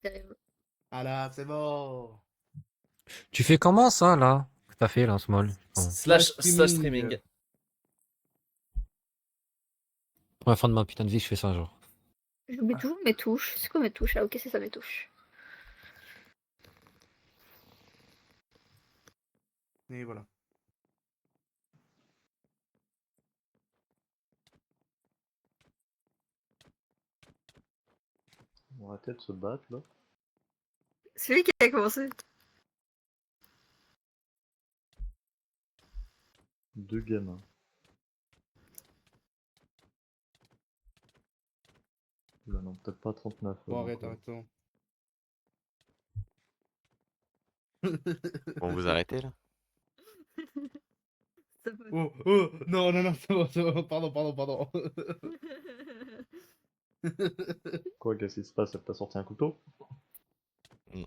Terrible. Ah là, c'est bon. Tu fais comment ça là? Que t'as fait là, Small? Slash streaming. Pour la fin de ma putain de vie, je fais ça genre. J'oublie toujours mes touches. C'est quoi mes touches? Ah ok, c'est ça mes touches. Et voilà. On va peut-être se battre là. C'est lui qui a commencé. 2 gamins. Là, non, peut-être pas 39. Bon, arrête, arrête. C'est bon. Bon, vous arrêtez là? Ça peut- Oh, oh, non, non, non, c'est bon, pardon, pardon, pardon. Quoi, qu'est-ce qui se passe? Elle t'a sorti un couteau?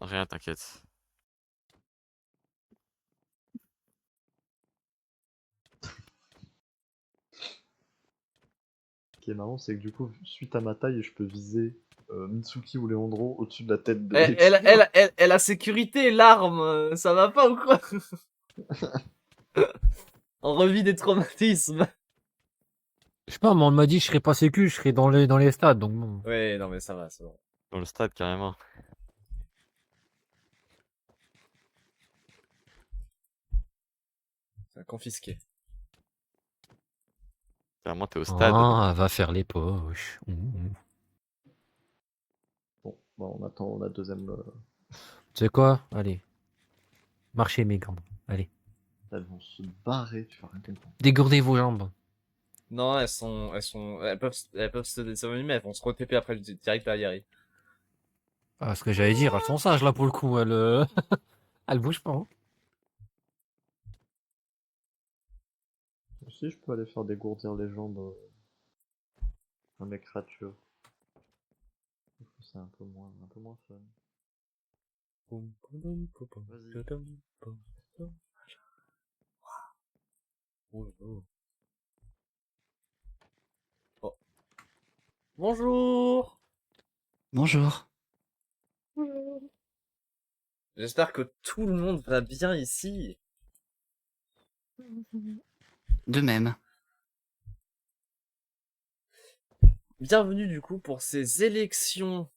Rien, t'inquiète. Ce qui est marrant, c'est que du coup, suite à ma taille, je peux viser Mitsuki ou Leandro au-dessus de la tête de Elle a sécurité, l'arme, ça va pas ou quoi? On revit des traumatismes. Je sais pas, mais on m'a dit que je serais pas sécu, je serais dans les stades, donc bon. Ouais, non mais ça va, c'est bon. Dans le stade, carrément. C'est confisqué. Carrément, t'es au stade. Ah, elle va faire les poches. Bon, bah, on attend la deuxième. Tu sais quoi? Allez. Marchez mes gants. Allez. Elles vont se barrer, tu vas rien comprendre. Dégourdez vos jambes. Non, elles peuvent se désanimer, mais elles vont se re-TP après direct à Yari. Ah, ce que j'allais dire, elles sont sages là pour le coup, elles, elles bougent pas. Hein. Si je peux aller faire dégourdir les jambes à mes créatures. Je trouve que c'est un peu moins fun. Oh. Bonjour. Bonjour. J'espère que tout le monde va bien ici. De même. Bienvenue du coup pour ces élections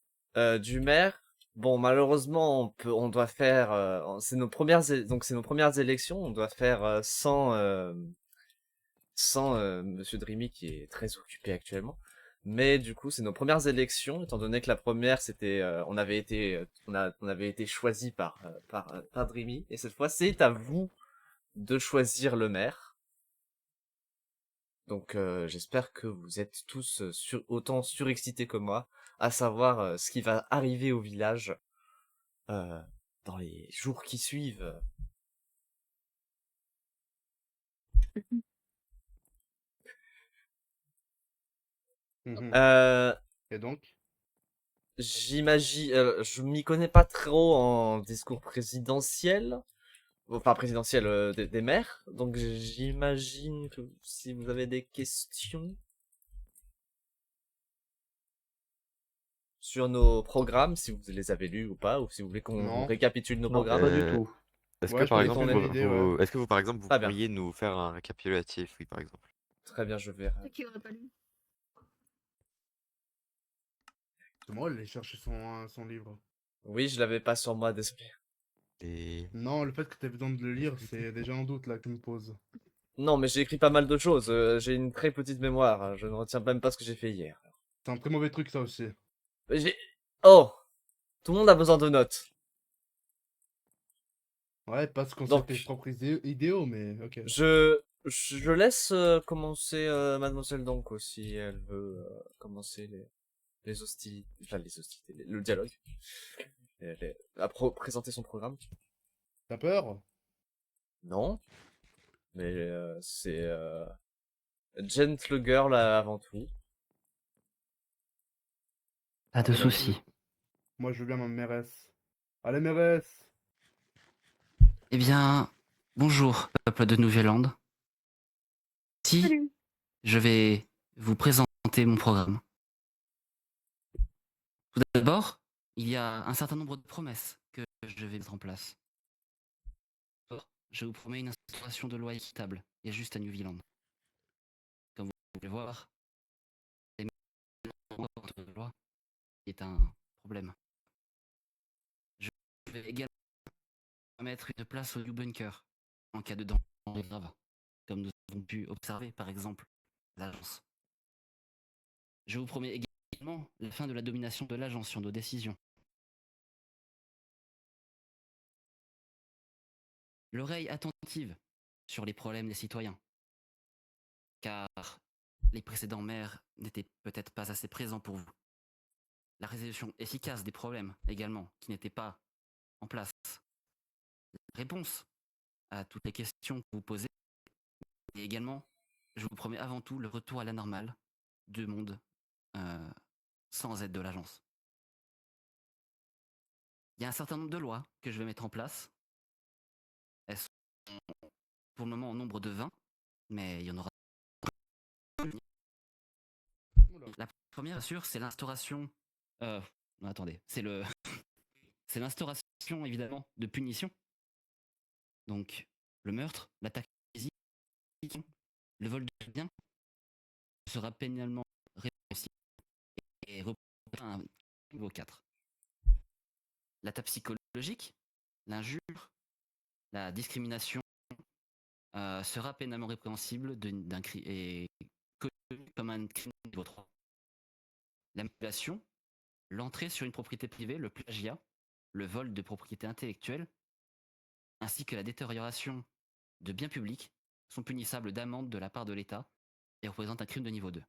du maire. Bon, malheureusement, on doit faire, c'est nos premières, donc c'est nos premières élections. On doit faire sans Monsieur Dreamy qui est très occupé actuellement. Mais du coup, c'est nos premières élections, étant donné que la première, c'était, on avait été choisi par Dreamy, et cette fois, c'est à vous de choisir le maire. Donc, j'espère que vous êtes tous autant surexcités que moi, à savoir ce qui va arriver au village dans les jours qui suivent. Et donc? J'imagine, je m'y connais pas trop en discours présidentiel, enfin présidentiel des maires, donc j'imagine que si vous avez des questions sur nos programmes, si vous les avez lus ou pas, ou si vous voulez qu'on Non. récapitule nos Non, programmes. pas du tout. Est-ce Ouais, que par je exemple, connais ton idée, ouais. est-ce que vous par exemple vous Très bien. pourriez nous faire un récapitulatif, oui par exemple. Très bien, je vais. C'est qui aurait pas lu? C'est moi, aller chercher son livre. Oui, je l'avais pas sur moi, désolé. Et Non, le fait que t'aies besoin de le lire, c'est déjà un doute là que tu me poses. Non, mais j'ai écrit pas mal de choses. J'ai une très petite mémoire. Je ne retiens même pas ce que j'ai fait hier. C'est un très mauvais truc ça aussi. Oh, tout le monde a besoin de notes. Ouais, pas ce qu'on Donc- s'est tes propres idéaux, mais ok. Je laisse commencer Mademoiselle Donko si elle veut commencer les hostilités, enfin les hostilités, le dialogue. Présenter son programme. T'as peur? Non, mais c'est gentle girl avant tout. Pas de soucis. Moi je veux bien ma mairesse. Allez mairesse! Eh bien, bonjour, peuple de Nouvelle-Zélande. Si, Salut. je vais vous présenter mon programme. Tout d'abord, il y a un certain nombre de promesses que je vais mettre en place. D'abord, je vous promets une instauration de loi équitable et juste à New Zealand. Comme vous pouvez le voir, les de loi est un problème. Je vais également mettre une place au New Bunker en cas de danger grave, comme nous avons pu observer par exemple l'agence. Je vous promets également la fin de la domination de l'agence sur nos décisions. L'oreille attentive sur les problèmes des citoyens, car les précédents maires n'étaient peut-être pas assez présents pour vous. La résolution efficace des problèmes également, qui n'étaient pas en place. La réponse à toutes les questions que vous posez, et également, je vous promets avant tout le retour à la normale du monde sans aide de l'agence. Il y a un certain nombre de lois que je vais mettre en place. Elles sont pour le moment au nombre de 20, mais il y en aura. Oula. La première, bien sûr, c'est l'instauration. Non, attendez, c'est le. C'est l'instauration évidemment de punitions. Donc, le meurtre, l'attaque physique, le vol de biens sera pénalement répréhensible et reprendra un niveau 4. L'attaque psychologique, l'injure, la discrimination sera pénalement répréhensible d'un crime et connu comme un crime niveau 3. La manipulation, l'entrée sur une propriété privée, le plagiat, le vol de propriété intellectuelle, ainsi que la détérioration de biens publics sont punissables d'amende de la part de l'État et représentent un crime de niveau 2.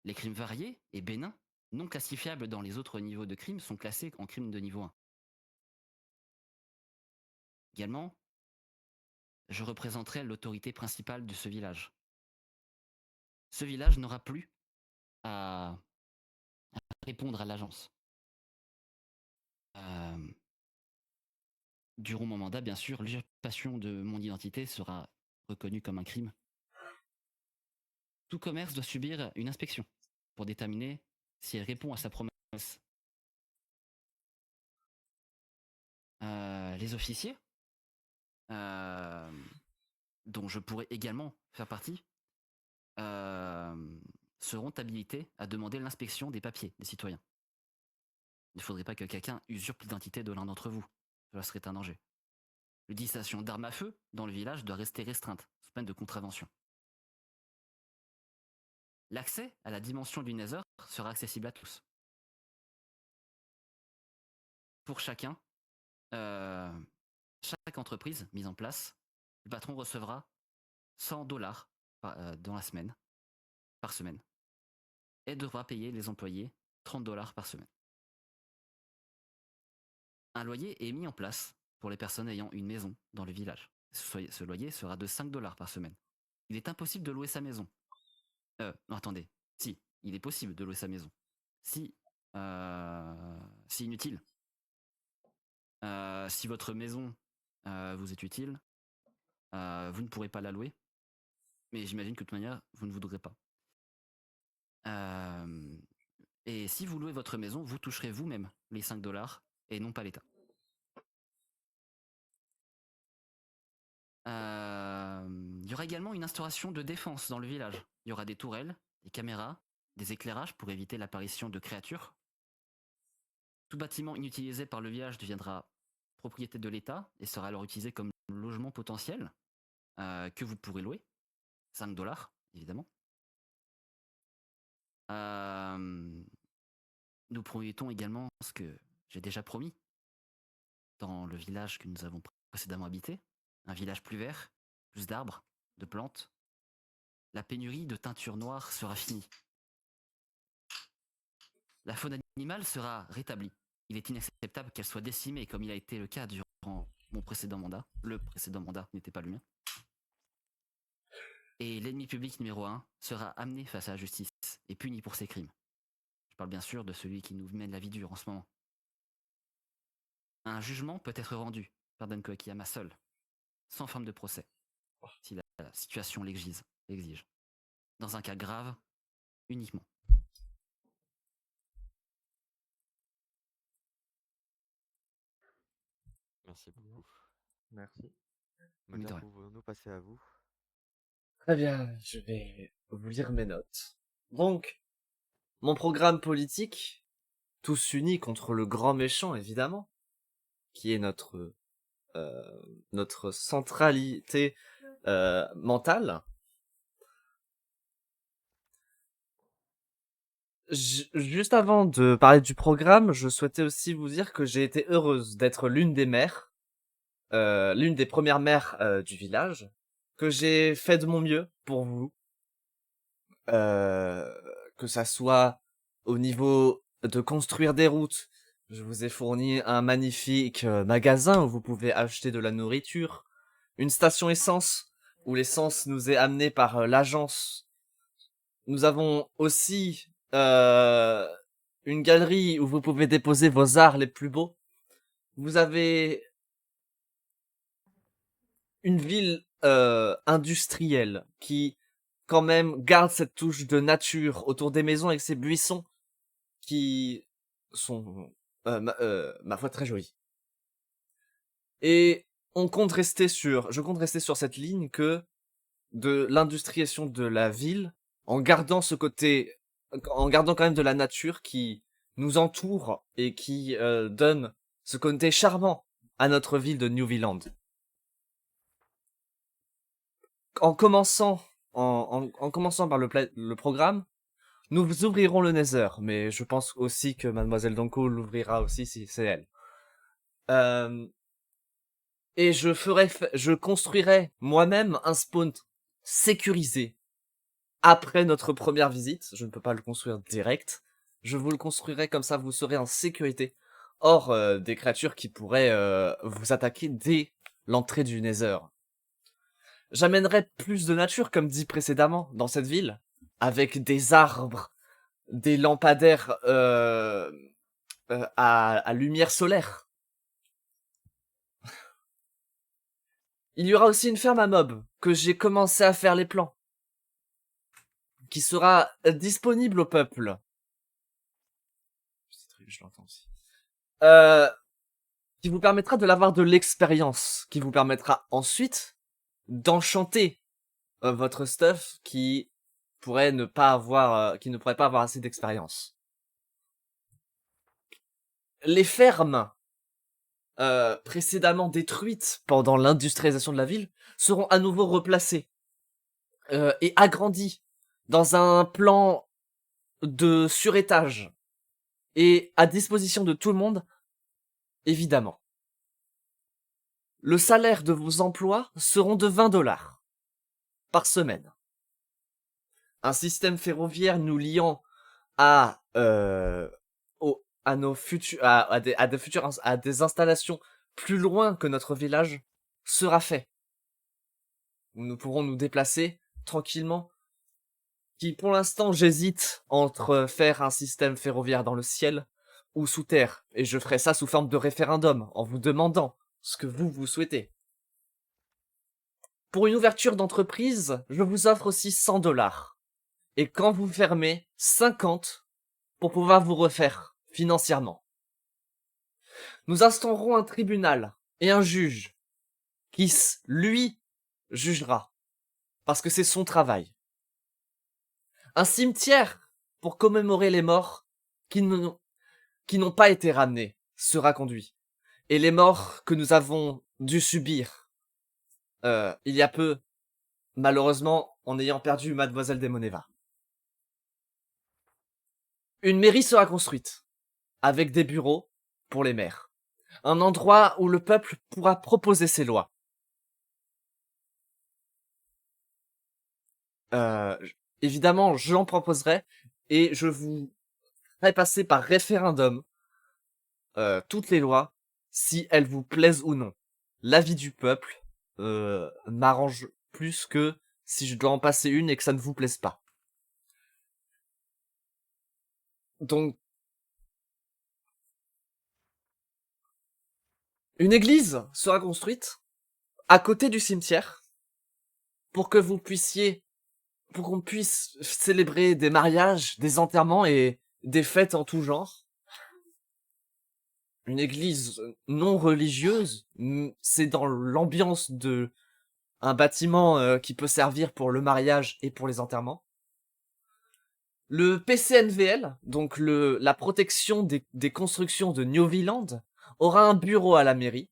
Les crimes variés et bénins, non classifiables dans les autres niveaux de crimes, sont classés en crimes de niveau 1. Également, je représenterai l'autorité principale de ce village. Ce village n'aura plus à répondre à l'agence. Durant mon mandat, bien sûr, l'usurpation de mon identité sera reconnue comme un crime. Tout commerce doit subir une inspection pour déterminer si elle répond à sa promesse. Les officiers, dont je pourrais également faire partie, seront habilités à demander l'inspection des papiers des citoyens. Il ne faudrait pas que quelqu'un usurpe l'identité de l'un d'entre vous. Cela serait un danger. L'utilisation d'armes à feu dans le village doit rester restreinte, sous peine de contravention. L'accès à la dimension du Nether sera accessible à tous. Pour chacun, chaque entreprise mise en place, le patron recevra 100 dollars dans la semaine, par semaine, et devra payer les employés 30 dollars par semaine. Un loyer est mis en place pour les personnes ayant une maison dans le village. Ce loyer sera de 5 dollars par semaine. Il est impossible de louer sa maison. Non, attendez. Si, il est possible de louer sa maison. Si inutile. Si votre maison vous est utile, vous ne pourrez pas la louer. Mais j'imagine que de toute manière, vous ne voudrez pas. Et si vous louez votre maison, vous toucherez vous-même les 5 dollars et non pas l'État. Il y aura également une instauration de défense dans le village. Il y aura des tourelles, des caméras, des éclairages pour éviter l'apparition de créatures. Tout bâtiment inutilisé par le village deviendra propriété de l'État et sera alors utilisé comme logement potentiel que vous pourrez louer. 5 dollars, évidemment. Nous promettons également ce que j'ai déjà promis dans le village que nous avons précédemment habité. Un village plus vert, plus d'arbres, de plantes. La pénurie de teinture noire sera finie. La faune animale sera rétablie. Il est inacceptable qu'elle soit décimée comme il a été le cas durant mon précédent mandat. Le précédent mandat n'était pas le mien. Et l'ennemi public numéro 1 sera amené face à la justice et puni pour ses crimes. Je parle bien sûr de celui qui nous mène la vie dure en ce moment. Un jugement peut être rendu par Dan Koakiyama seul, sans forme de procès, si la situation l'exige. Dans un cas grave, uniquement. Merci beaucoup. Merci. Bah, De bien, rien. pouvons-nous passer à vous? Très bien, je vais vous lire mes notes. Donc, mon programme politique, tous unis contre le grand méchant, évidemment, qui est notre centralité mentale. Juste avant de parler du programme, je souhaitais aussi vous dire que j'ai été heureuse d'être l'une des mères, l'une des premières mères du village, que j'ai fait de mon mieux pour vous, euh, que ça soit au niveau de construire des routes. Je vous ai fourni un magnifique magasin où vous pouvez acheter de la nourriture, une station essence où l'essence nous est amenée par l'agence. Nous avons aussi une galerie où vous pouvez déposer vos arts les plus beaux. Vous avez une ville industrielle qui quand même garde cette touche de nature autour des maisons avec ses buissons qui sont ma foi très jolis. Et je compte rester sur cette ligne que de l'industrialisation de la ville en gardant en gardant quand même de la nature qui nous entoure et qui donne ce côté charmant à notre ville de New Zealand. En commençant par le programme, nous ouvrirons le Nether, mais je pense aussi que Mademoiselle Donko l'ouvrira aussi si c'est elle. Et je construirai moi-même un spawn sécurisé après notre première visite. Je ne peux pas le construire direct. Je vous le construirai comme ça, vous serez en sécurité. Hors des créatures qui pourraient vous attaquer dès l'entrée du Nether. J'amènerai plus de nature, comme dit précédemment, dans cette ville, avec des arbres, des lampadaires à lumière solaire. Il y aura aussi une ferme à mobs, que j'ai commencé à faire les plans, qui sera disponible au peuple. Je l'entends aussi. Qui vous permettra de l'avoir de l'expérience, qui vous permettra ensuite d'enchanter votre stuff qui pourrait ne pas avoir, qui ne pourrait pas avoir assez d'expérience. Les fermes précédemment détruites pendant l'industrialisation de la ville seront à nouveau replacées et agrandies dans un plan de surétage et à disposition de tout le monde, évidemment. Le salaire de vos emplois seront de 20 $. Par semaine. Un système ferroviaire nous liant à des installations plus loin que notre village sera fait. Où nous pourrons nous déplacer tranquillement. Qui pour l'instant j'hésite entre faire un système ferroviaire dans le ciel ou sous terre, et je ferai ça sous forme de référendum en vous demandant ce que vous souhaitez. Pour une ouverture d'entreprise, je vous offre aussi 100 $. Et quand vous fermez, 50 pour pouvoir vous refaire financièrement. Nous instaurerons un tribunal et un juge qui, lui, jugera. Parce que c'est son travail. Un cimetière pour commémorer les morts qui n'ont pas été ramenés sera conduit. Et les morts que nous avons dû subir il y a peu, malheureusement, en ayant perdu Mademoiselle Demoneva. Une mairie sera construite, avec des bureaux pour les maires. Un endroit où le peuple pourra proposer ses lois. Évidemment, j'en proposerai, et je vous ferai passer par référendum toutes les lois, si elles vous plaisent ou non. L'avis du peuple m'arrange plus que si je dois en passer une et que ça ne vous plaise pas. Donc, une église sera construite à côté du cimetière pour qu'on puisse célébrer des mariages, des enterrements et des fêtes en tout genre. une église non religieuse, c'est dans l'ambiance de un bâtiment qui peut servir pour le mariage et pour les enterrements. Le PCNVL, donc la protection des constructions de New Zealand, aura un bureau à la mairie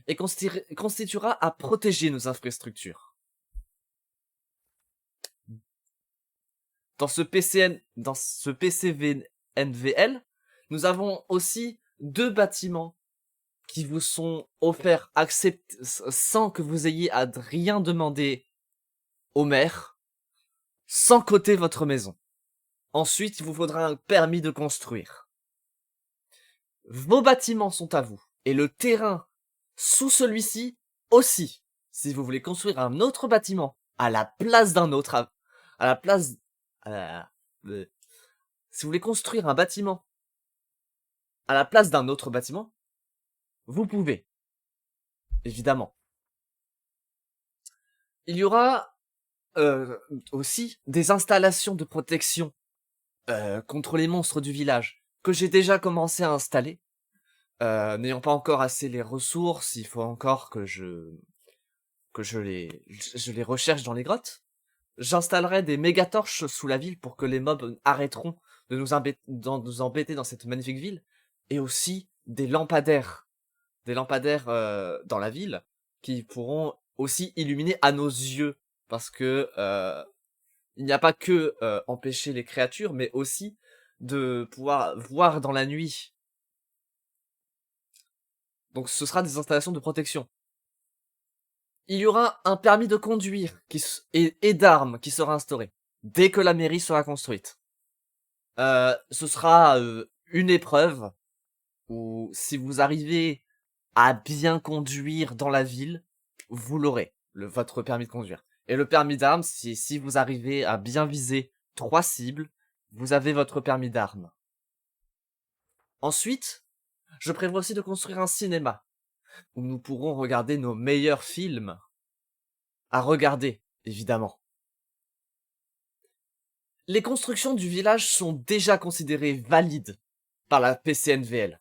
et constituera à protéger nos infrastructures. Dans ce PCVNVL, nous avons aussi 2 bâtiments qui vous sont offerts sans que vous ayez à rien demander au maire, sans coter votre maison. Ensuite, il vous faudra un permis de construire. Vos bâtiments sont à vous, et le terrain sous celui-ci aussi. Si vous voulez construire un autre bâtiment à la place d'un autre, si vous voulez construire un bâtiment à la place d'un autre bâtiment, vous pouvez. Évidemment. Il y aura aussi des installations de protection contre les monstres du village que j'ai déjà commencé à installer. N'ayant pas encore assez les ressources, il faut encore que je les recherche dans les grottes. J'installerai des méga torches sous la ville pour que les mobs arrêteront de nous embêter dans cette magnifique ville, et aussi des lampadaires dans la ville qui pourront aussi illuminer à nos yeux, parce que il n'y a pas que empêcher les créatures, mais aussi de pouvoir voir dans la nuit. Donc ce sera des installations de protection. Il y aura un permis de conduire et d'armes qui sera instauré dès que la mairie sera construite. Ce sera une épreuve où si vous arrivez à bien conduire dans la ville, vous l'aurez, votre permis de conduire. Et le permis d'armes, si vous arrivez à bien viser 3 cibles, vous avez votre permis d'armes. Ensuite, je prévois aussi de construire un cinéma où nous pourrons regarder nos meilleurs films. À regarder, évidemment. Les constructions du village sont déjà considérées valides par la PCNVL.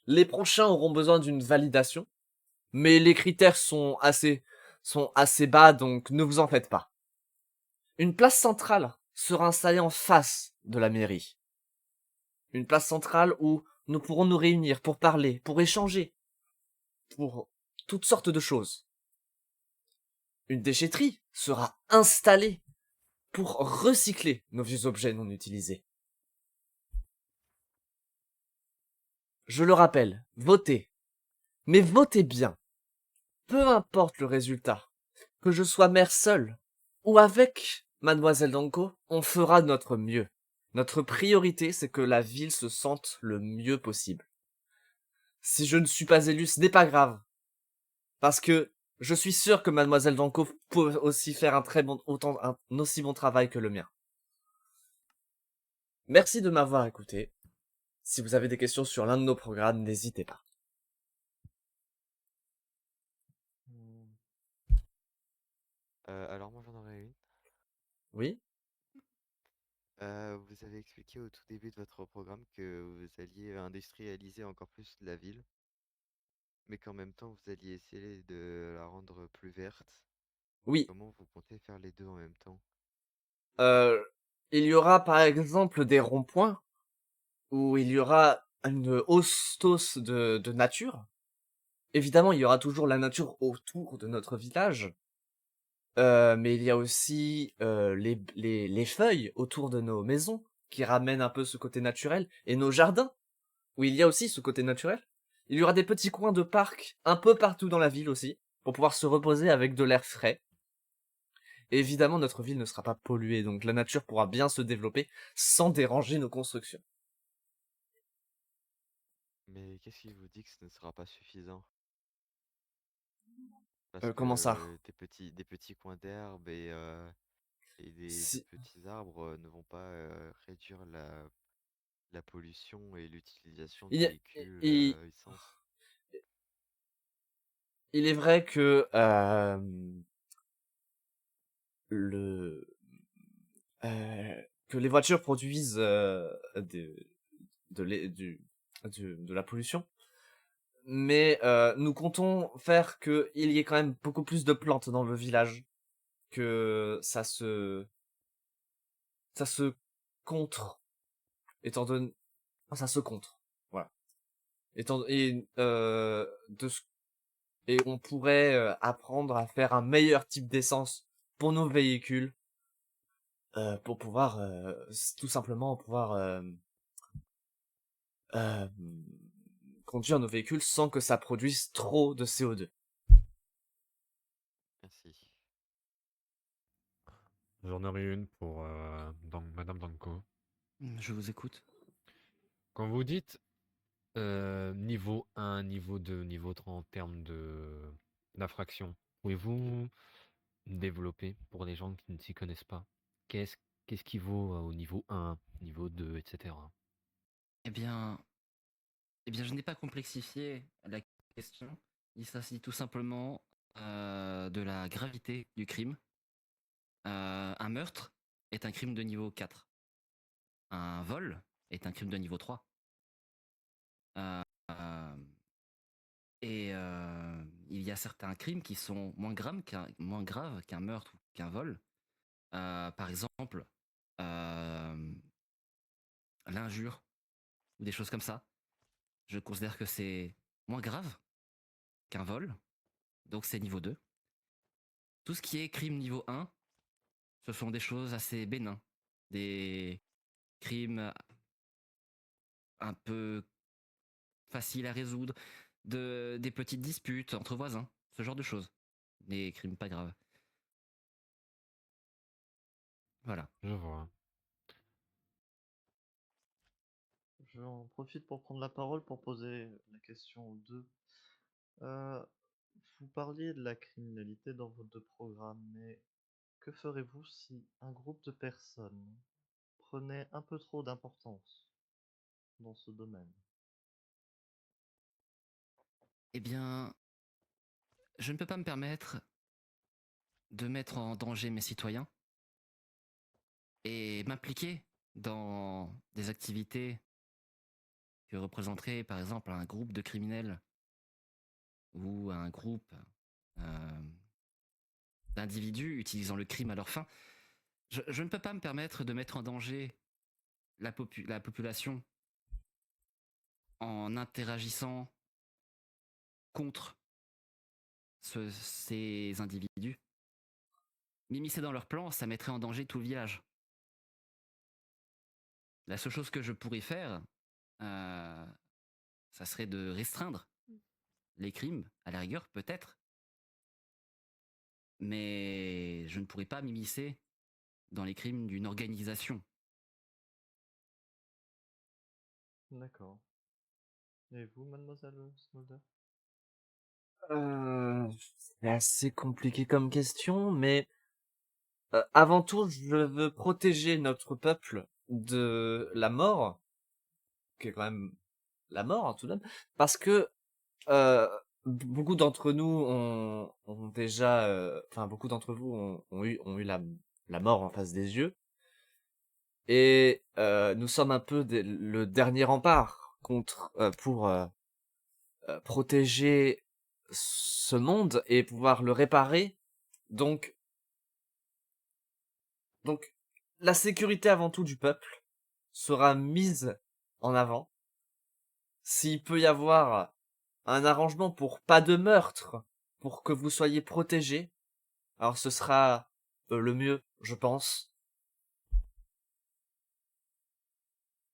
Les prochains auront besoin d'une validation, mais les critères sont assez bas, donc ne vous en faites pas. Une place centrale sera installée en face de la mairie. Une place centrale où nous pourrons nous réunir pour parler, pour échanger, pour toutes sortes de choses. Une déchetterie sera installée pour recycler nos vieux objets non utilisés. Je le rappelle, votez. Mais votez bien. Peu importe le résultat. Que je sois maire seul ou avec Mademoiselle Danko, on fera de notre mieux. Notre priorité, c'est que la ville se sente le mieux possible. Si je ne suis pas élu, ce n'est pas grave. Parce que je suis sûr que Mademoiselle Danko peut aussi faire un aussi bon travail que le mien. Merci de m'avoir écouté. Si vous avez des questions sur l'un de nos programmes, n'hésitez pas. Alors moi j'en aurais une. Oui? Vous avez expliqué au tout début de votre programme que vous alliez industrialiser encore plus la ville, mais qu'en même temps vous alliez essayer de la rendre plus verte. Oui. Comment vous comptez faire les deux en même temps? Il y aura par exemple des ronds-points où il y aura une hostos de nature. Évidemment, il y aura toujours la nature autour de notre village. Mais il y a aussi les feuilles autour de nos maisons qui ramènent un peu ce côté naturel. Et nos jardins, où il y a aussi ce côté naturel. Il y aura des petits coins de parc un peu partout dans la ville aussi, pour pouvoir se reposer avec de l'air frais. Et évidemment, notre ville ne sera pas polluée, donc la nature pourra bien se développer sans déranger nos constructions. Mais qu'est-ce qui vous dit que ce ne sera pas suffisant? Parce Comment ça? que des petits coins d'herbe et des petits arbres ne vont pas réduire la pollution et l'utilisation de Il, véhicules il, essence. il est vrai que le que les voitures produisent de de la pollution. Mais nous comptons faire qu'il y ait quand même beaucoup plus de plantes dans le village, que ça se contre, étant donné, ça se contre, voilà. De ce et on pourrait apprendre à faire un meilleur type d'essence pour nos véhicules, pour pouvoir tout simplement pouvoir euh, conduire nos véhicules sans que ça produise trop de CO2. Merci. J'en aurais une pour Madame Danko. Je vous écoute. Quand vous dites niveau 1, niveau 2, niveau 3 en termes d'infraction, pouvez-vous développer pour les gens qui ne s'y connaissent pas? Qu'est-ce qu'est-ce qui vaut au niveau 1, niveau 2, etc. Eh bien, je n'ai pas complexifié la question. Il s'agit tout simplement de la gravité du crime. Un meurtre est un crime de niveau 4. Un vol est un crime de niveau 3. Euh, euh, il y a certains crimes qui sont moins graves qu'un meurtre ou qu'un vol. Par exemple, euh, l'injure ou des choses comme ça. Je considère que c'est moins grave qu'un vol, donc c'est niveau 2. Tout ce qui est crime niveau 1, ce sont des choses assez bénins. Des crimes un peu faciles à résoudre, des petites disputes entre voisins, ce genre de choses. Des crimes pas graves. Voilà. Je vois. J'en profite pour prendre la parole pour poser la question 2. Euh, Vous parliez de la criminalité dans vos deux programmes, mais que ferez-vous si un groupe de personnes prenait un peu trop d'importance dans ce domaine? Eh bien, je ne peux pas me permettre de mettre en danger mes citoyens et m'impliquer dans des activités que représenterait par exemple un groupe de criminels ou un groupe euh, d'individus utilisant le crime à leur fin. Je ne peux pas me permettre de mettre en danger la population en interagissant contre ces individus. M'immiscer dans leur plan, ça mettrait en danger tout le village. La seule chose que je pourrais faire, euh, ça serait de restreindre les crimes, à la rigueur, peut-être. Mais je ne pourrais pas m'immiscer dans les crimes d'une organisation. D'accord. Et vous, mademoiselle Smolder? C'est assez compliqué comme question, mais avant tout, je veux protéger notre peuple de la mort, qui est quand même la mort hein, tout de même, parce que euh, beaucoup d'entre nous ont déjà, enfin beaucoup d'entre vous ont eu la mort en face des yeux, et nous sommes un peu le dernier rempart contre pour protéger ce monde et pouvoir le réparer. Donc, donc, la sécurité avant tout du peuple sera mise en avant. S'il peut y avoir un arrangement pour pas de meurtre, pour que vous soyez protégés, alors ce sera le mieux, je pense.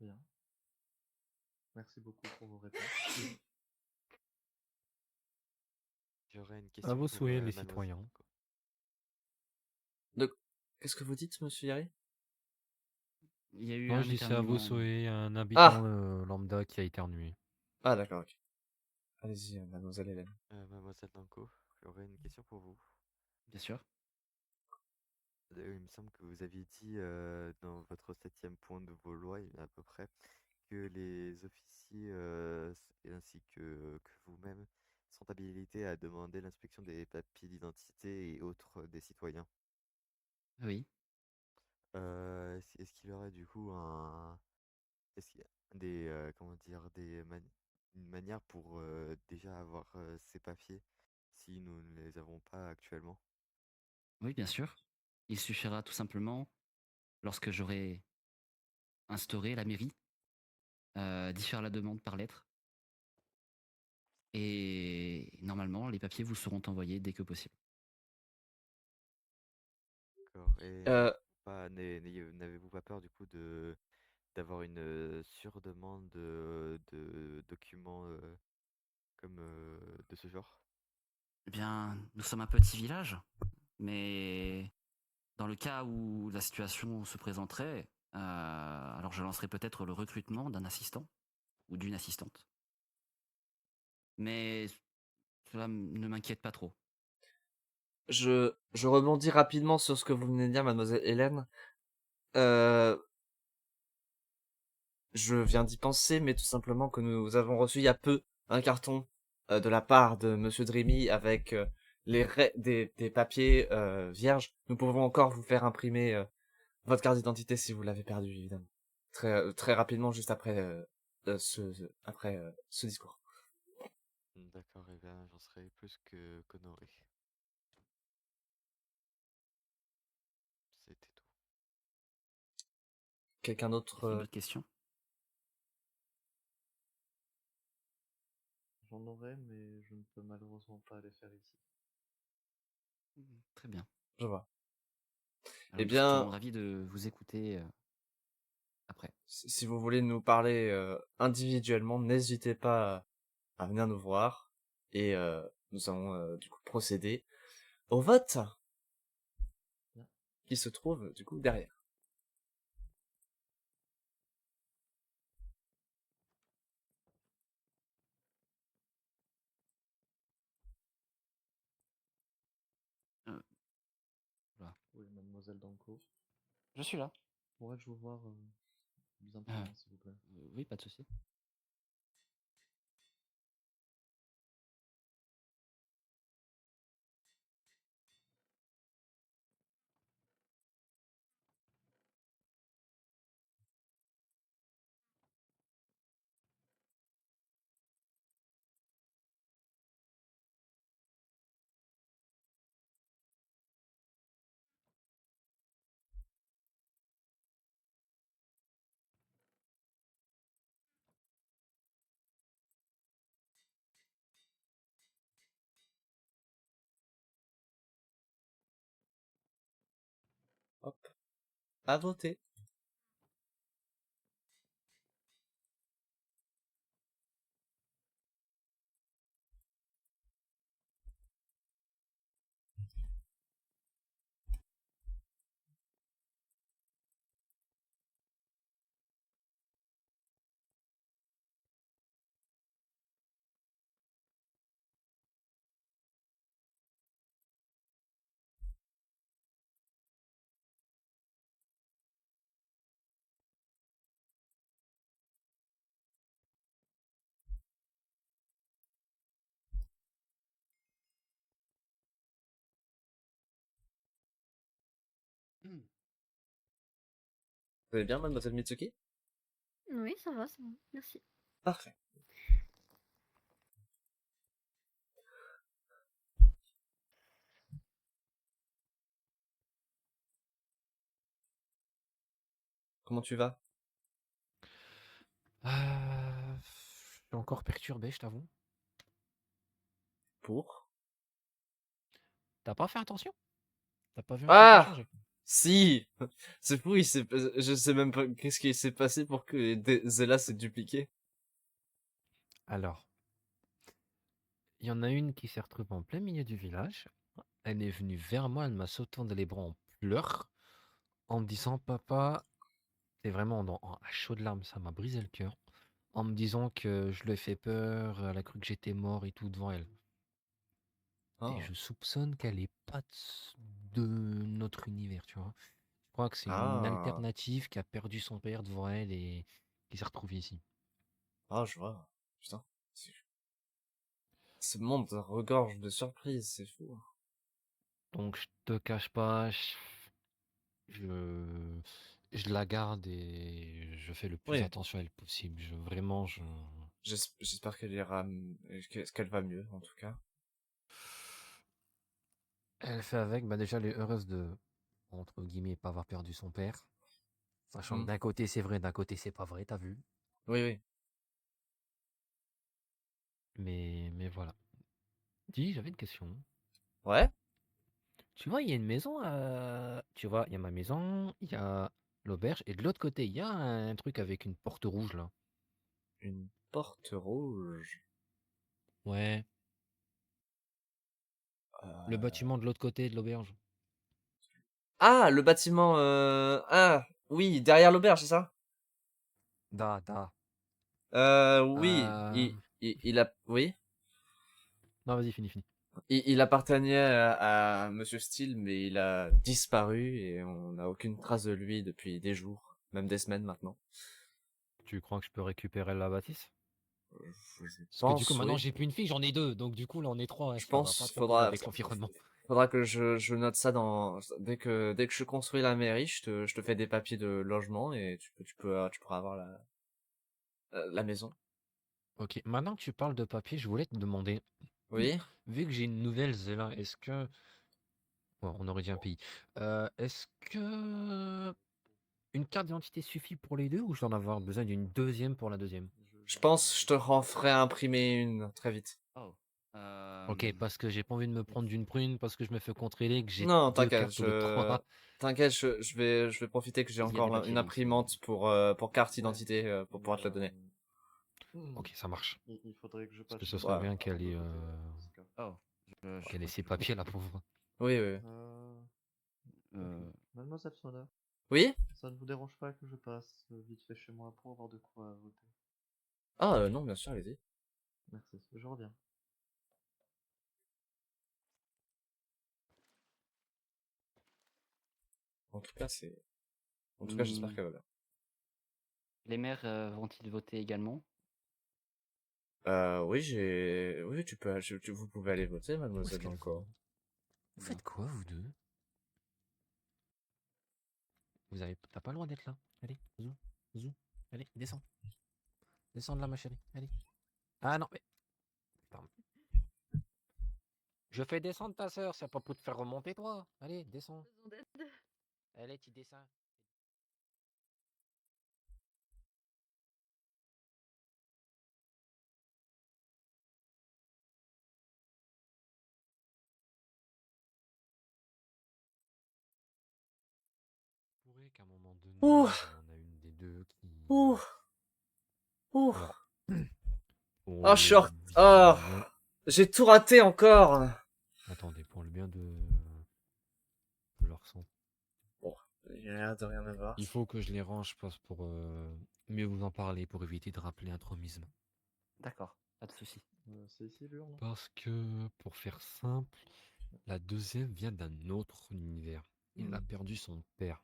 Bien. Merci beaucoup pour vos réponses. J'aurais une À question vos pour souhaits, les mademoiselle citoyens. Danko. Donc, qu'est-ce que vous dites, monsieur Yari? Il y a eu Non, un je dis c'est à vos éternuement. souhaits, un habitant Ah! lambda qui a éternué. Ah, d'accord, ok. Allez-y, mademoiselle Hélène. Mademoiselle Danko, j'aurais une question pour vous. Bien sûr. Il me semble que vous aviez dit dans votre septième point de vos lois, à peu près, que les officiers ainsi que vous-même sont habilités à demander l'inspection des papiers d'identité et autres des citoyens. Oui. Est-ce qu'il y aurait du coup est-ce qu'il y a comment dire, une manière pour déjà avoir ces papiers si nous ne les avons pas actuellement? Oui, bien sûr. Il suffira tout simplement, lorsque j'aurai instauré la mairie, d'y faire la demande par lettre. Et normalement, les papiers vous seront envoyés dès que possible. D'accord. Et Euh, n'avez-vous pas peur du coup de d'avoir une surdemande de documents comme de ce genre? Eh bien, nous sommes un petit village, mais dans le cas où la situation se présenterait, alors je lancerai peut-être le recrutement d'un assistant ou d'une assistante. Mais cela ne m'inquiète pas trop. je rebondis rapidement sur ce que vous venez de dire, mademoiselle Hélène. Euh, je viens d'y penser, mais tout simplement que nous avons reçu il y a peu un carton de la part de Monsieur Dreamy avec des papiers vierges. Nous pouvons encore vous faire imprimer votre carte d'identité si vous l'avez perdue, évidemment. Très rapidement, juste après après ce discours. D'accord, et bien j'en serais plus que qu'honoré. C'était tout. Quelqu'un Y d'autre a-t-il d'autres questions? J'en aurais, mais je ne peux malheureusement pas les faire ici. Très bien. je vois. Alors, Eh nous bien, serons ravis de vous écouter après. si vous voulez nous parler individuellement, n'hésitez pas à venir nous voir et nous allons du coup procéder au vote Bien. qui se trouve du coup derrière. Euh, voilà. Oui, mademoiselle Danko. Je suis là. Pourrais-je vous voir bien plus Euh, loin, s'il vous plaît? oui, pas de souci. Hop, à voter. Hmm. Vous allez bien, mademoiselle Mitsuki? Oui, ça va, merci. Parfait. Comment tu vas? Je suis encore perturbé, je t'avoue. Pour? T'as pas fait attention? T'as pas vu un truc a Ah! changé? Si! C'est fou, je sais même pas qu'est-ce qui s'est passé pour que Zella s'est dupliqué. Alors, il y en a une qui s'est retrouvée en plein milieu du village. Elle est venue vers moi, elle m'a sauté dans les bras en pleurs, en me disant, papa, c'est vraiment à chaud de larmes, ça m'a brisé le cœur. En me disant que je lui ai fait peur, elle a cru que j'étais mort et tout devant elle. Et Oh. je soupçonne qu'elle est pas de notre univers, tu vois. Je crois que c'est une Ah. alternative qui a perdu son père devant elle et qui s'est retrouvée ici. Ah, je vois. Putain. Ce monde regorge de surprises, c'est fou. Donc je te cache pas, je- je la garde et je fais le plus Oui, attention à elle possible. Vraiment, j'espère qu'elle ira, qu'elle va mieux, en tout cas. elle fait avec. Bah déjà, elle est heureuse de, entre guillemets, pas avoir perdu son père. Sachant que Hmm. d'un côté c'est vrai, d'un côté c'est pas vrai, t'as vu. Oui, oui. Mais voilà. Dis, j'avais une question. Ouais? Tu vois, il y a une maison, tu vois, il y a ma maison, il y a l'auberge, et de l'autre côté, il y a un truc avec une porte rouge là. Une porte rouge. Ouais. Le Euh, bâtiment de l'autre côté de l'auberge. Ah, le bâtiment, ah, oui, derrière l'auberge, c'est ça? Da. Oui, Euh... il a, oui. Non, vas-y, fini. Il appartenait à Monsieur Steele, mais il a disparu et on n'a aucune trace de lui depuis des jours, même des semaines maintenant. Tu crois que je peux récupérer la bâtisse? Je Parce que du coup, pense, maintenant, oui. j'ai plus une fille, j'en ai deux. Donc du coup, là, on est trois, hein, Je ça va pas pense, trop bien avec l'environnement. faudra que je note ça dès que je construis la mairie, je te fais des papiers de logement et tu pourras avoir la maison. Ok, maintenant que tu parles de papier, je voulais te demander, Oui? vu que j'ai une nouvelle Zéla, est-ce que... Bon, on aurait dit un pays. Est-ce que une carte d'identité suffit pour les deux ou je dois en avoir besoin d'une deuxième pour la deuxième? Je pense, je te en ferai imprimer une très vite. Oh. Ok, parce que j'ai pas envie de me prendre d'une prune parce que je me fais contrôler que j'ai Non, deux t'inquiète, cartes au lieu de trois. je vais profiter que j'ai Il y a des encore papiers, une donc c'est... imprimante pour carte Ouais. d'identité pour pouvoir te la donner. Ok, ça marche. Il faudrait que je Parce que passe ce une serait Ouais. bien fois de l'autre côté, dans ce cas. Oh. qu'elle ait crois ses que je papiers, la pauvre. Oui, oui, oui. Euh, Euh, Mademoiselle Sona, Oui? ça ne vous dérange pas que je passe vite fait chez moi pour avoir de quoi voter? Ah, non, bien sûr, allez-y. Merci, je reviens. En tout cas, c'est... En tout cas, j'espère hmm, qu'elle va bien. les maires vont-ils voter également? Oui, Oui, vous pouvez aller voter, Où est-ce mademoiselle qu'elle encore. va? Vous faites quoi, vous deux? T'as pas le droit d'être là. Allez, zou. Allez, descends. Descends de là, ma chérie. Allez. Ah non, mais. Pardon. Je fais descendre ta sœur, c'est pas pour te faire remonter, toi. Allez, descends. Besoin d'aide. Allez, tu descends. Pourrait qu'à un moment donné, Ouh, il y en a une des deux qui. ouh, ouh. Alors, pour Oh, je suis le Oh, bien. j'ai tout raté encore. Attendez, pour le bien de leur santé. Bon, il a l'air de rien avoir. Il faut que je les range pour mieux vous en parler, pour éviter de rappeler un traumisme. D'accord, pas de souci. C'est ici l'urne? Parce que, pour faire simple, la deuxième vient d'un autre univers. Elle a perdu son père.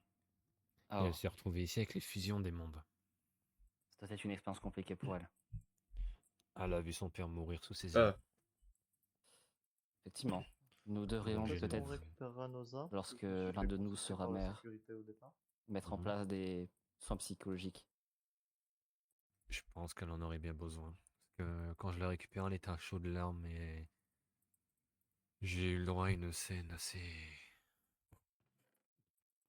Et elle Oh, s'est retrouvée ici avec les fusions des mondes. ça c'est une expérience compliquée pour elle. Elle a vu son père mourir sous ses yeux. Euh, Effectivement, nous Donc devrions j'ai Peut-être qu'on peut-être, récupérera nos armes. lorsque Je l'un suppose de que nous c'était sera par la maire, sécurité au départ. mettre en Mhm. place des soins psychologiques. Je pense qu'elle en aurait bien besoin. Parce que quand je l'ai récupérée, elle était à chaud de larmes et j'ai eu le droit à une scène assez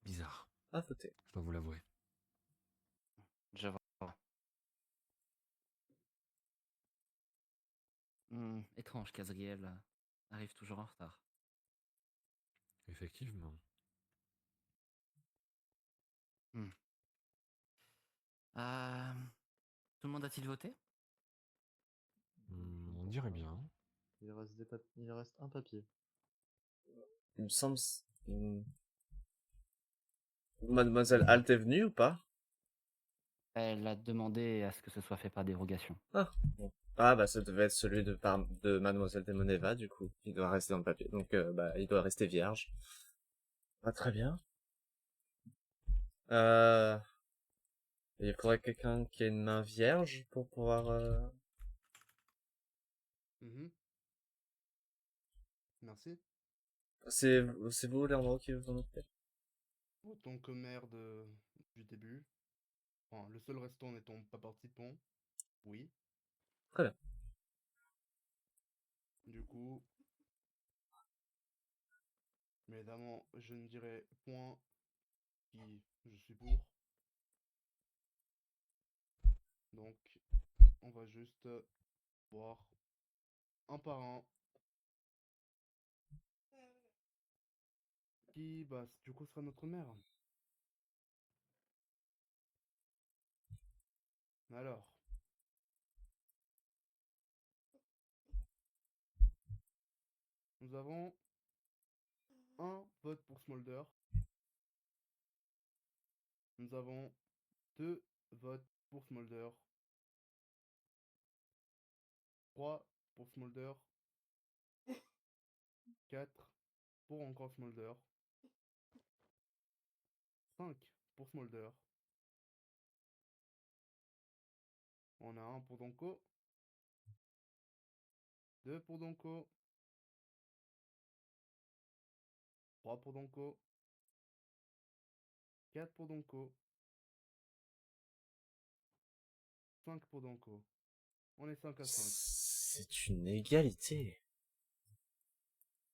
bizarre. à voter. Je dois vous l'avouer. Je vois. Étrange qu'Azriel arrive toujours en retard. Effectivement. Hmm. Euh, Tout le monde a-t-il voté? On dirait bien. Il reste un papier. Il me semble... Mademoiselle Alt est venue ou pas? Elle a demandé à ce que ce soit fait par dérogation. Ah, bon. Ah, bah, ça devait être celui de Mademoiselle Demoneva, du coup. Il doit rester dans le papier. Donc, il doit rester vierge. Ah, très bien. Euh, il faudrait quelqu'un qui ait une main vierge pour pouvoir, Merci. c'est vous, Léandro, qui vous en occupez? Autant que maire du début, enfin, le seul restant n'étant pas participant, oui. Très bien. Du coup, mais évidemment, je ne dirai point qui je suis pour. Donc, on va juste voir un par un qui, bah, du coup, sera notre maire. Alors, nous avons un vote pour Smolder. Nous avons 2 votes pour Smolder. 3 pour Smolder. 4 pour encore Smolder. 5 pour Smolder. On a un pour Donko. 2 pour Donko. 3 pour Donko. 4 pour Donko. 5 pour Donko. On est 5 à 5. C'est une égalité.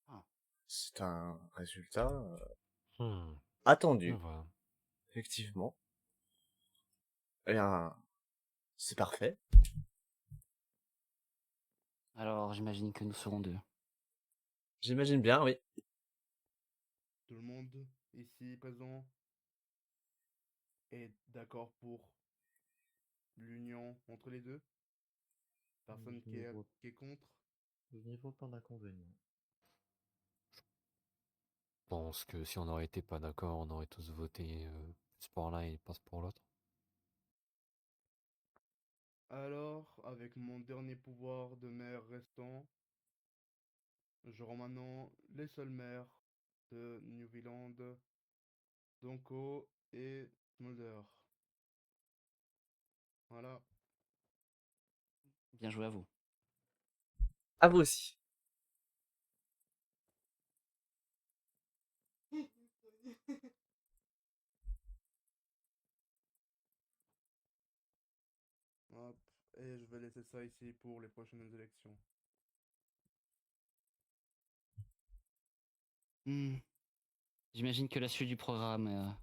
Ah. C'est un résultat On attendu, va. effectivement. Et c'est parfait. Alors, j'imagine que nous serons deux. J'imagine bien, oui. Tout le monde ici présent est d'accord pour l'union entre les deux. Personne qui est contre. Je n'y vois pas d'inconvénient. Je pense que si on aurait été pas d'accord, on aurait tous voté ce sport-là et pas pour l'autre. Alors, avec mon dernier pouvoir de maire restant, je rends maintenant les seuls maires de New Zealand, Donko et Smolder. Voilà. Bien joué à vous. À vous aussi. Hop. Et je vais laisser ça ici pour les prochaines élections. Hmm. J'imagine que la suite du programme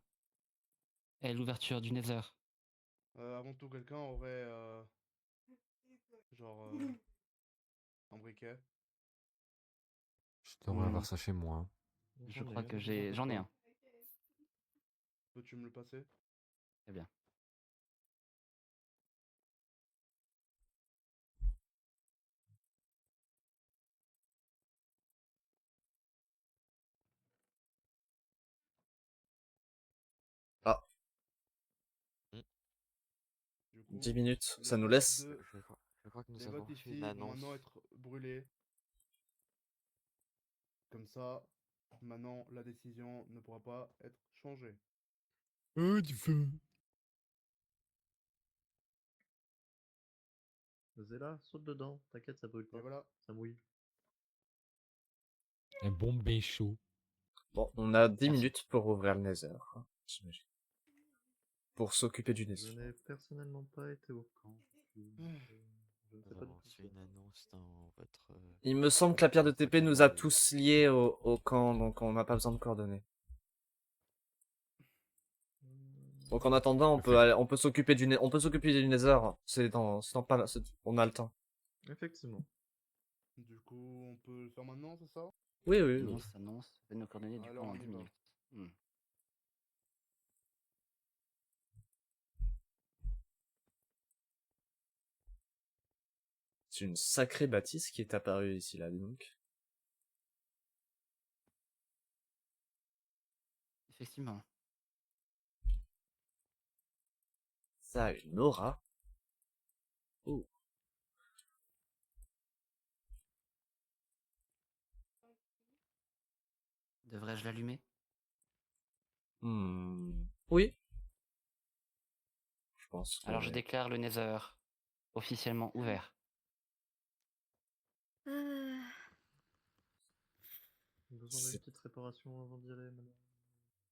est l'ouverture du Nether. Avant tout, quelqu'un aurait genre un briquet. Je devrais avoir Hmm. ça chez moi. Je crois que j'en ai un. Peux-tu me le passer? Très bien. Ah, Mm. Du coup, 10 minutes, les ça nous votes laisse. de- Je crois que nous les avons votes reçu une ici vont maintenant annonce. être brûlés. Comme ça, maintenant, la décision ne pourra pas être changée. Du feu. Zéla, saute dedans, t'inquiète, ça brûle Et pas. voilà. Ça mouille. Un bon bain chaud. Bon, on a 10 Merci. minutes pour ouvrir le Nether, hein, j'imagine. Pour s'occuper du Je Nether. n'ai personnellement pas été au camp. Je ne Nous sais pas du avons tout reçu ce qu'il y une a. annonce dans votre. Il me semble que la pierre de votre TP nous a cathédrale. tous liés au camp, donc on n'a pas besoin de coordonnées. Donc en attendant, on peut s'occuper on peut s'occuper du Nether. C'est dans pas, on a le temps. Effectivement. Du coup, on peut le faire maintenant, c'est ça? Oui, oui, oui. Annonce. Faites nos coordonnées du Alors, coup en on y 10 va. minutes. Hmm. C'est une sacrée bâtisse qui est apparue ici, là, dis donc. Effectivement. Ça a une aura. Oh. Devrais-je l'allumer? Oui. Je pense Alors je qu'on est... déclare le Nether officiellement ouvert. Besoin d'une C'est- petite réparation avant d'y aller, madame.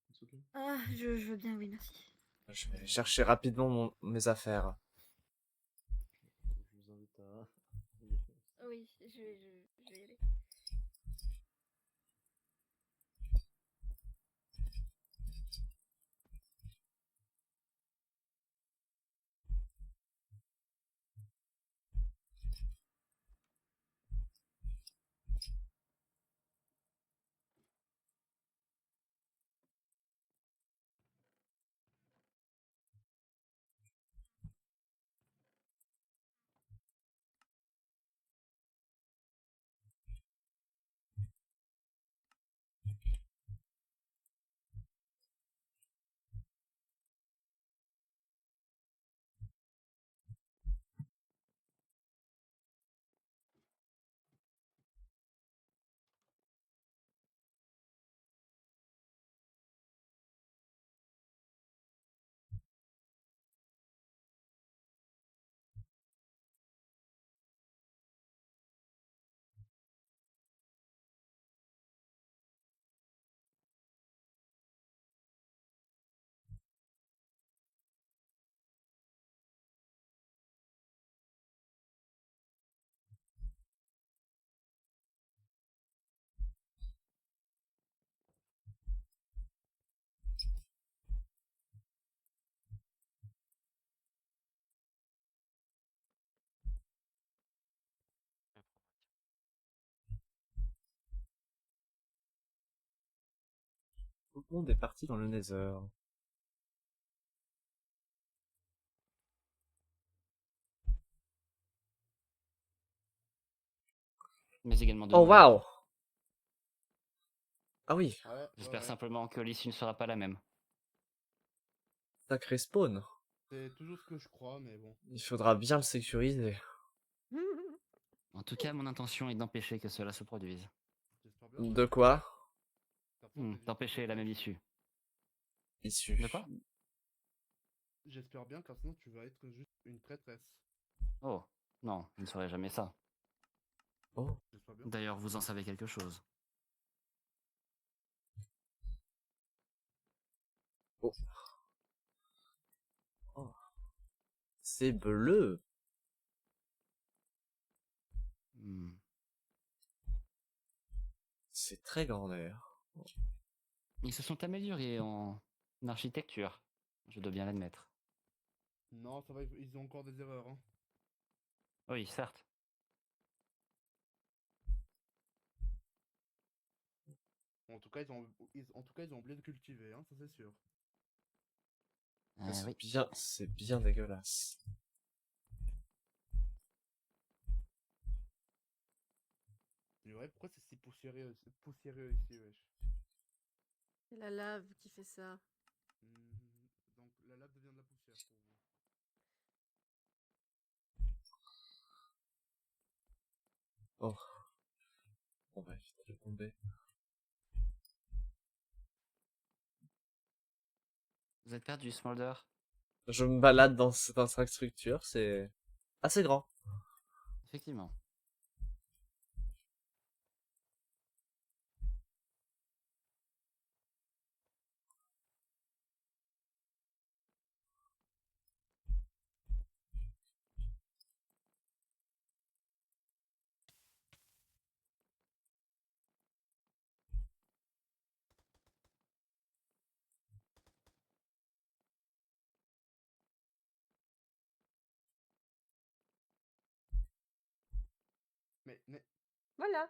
Mitsuki? Ah, je veux bien, oui, merci. Je vais chercher rapidement mes affaires. Je vous invite à y aller. Oui, je vais y aller. Tout le monde est parti dans le Nether. Mais également de Oh nouvelles. waouh! Ah oui, Ouais, J'espère ouais. simplement que l'issue ne sera pas la même. sacré spawn. C'est toujours ce que je crois, mais bon. Il faudra bien le sécuriser. En tout cas, mon intention est d'empêcher que cela se produise. J'espère bien. De quoi? Personne n'est juste D'empêcher la même traître. issue. Issu. De quoi? J'espère bien, car sinon tu vas être juste une traîtresse. Oh, non, je ne ferai jamais ça. Oh, J'espère bien. D'ailleurs, vous en savez quelque chose. oh. Oh. C'est bleu. Hmm. C'est très grandeur. Ils se sont améliorés en architecture, je dois bien l'admettre. Non, ça va, ils ont encore des erreurs. Hein. Oui, certes. En tout cas, en tout cas, ils ont oublié de cultiver, hein, ça c'est sûr. Oui. C'est bien dégueulasse. Et ouais, pourquoi c'est si poussiéreux ici, wesh? C'est la lave qui fait ça. Donc la lave devient de la poussière pour vous. Oh, on va éviter de tomber. Vous êtes perdu, Smolder? Je me balade dans cette infrastructure, c'est assez grand. Effectivement. Mais... Voilà,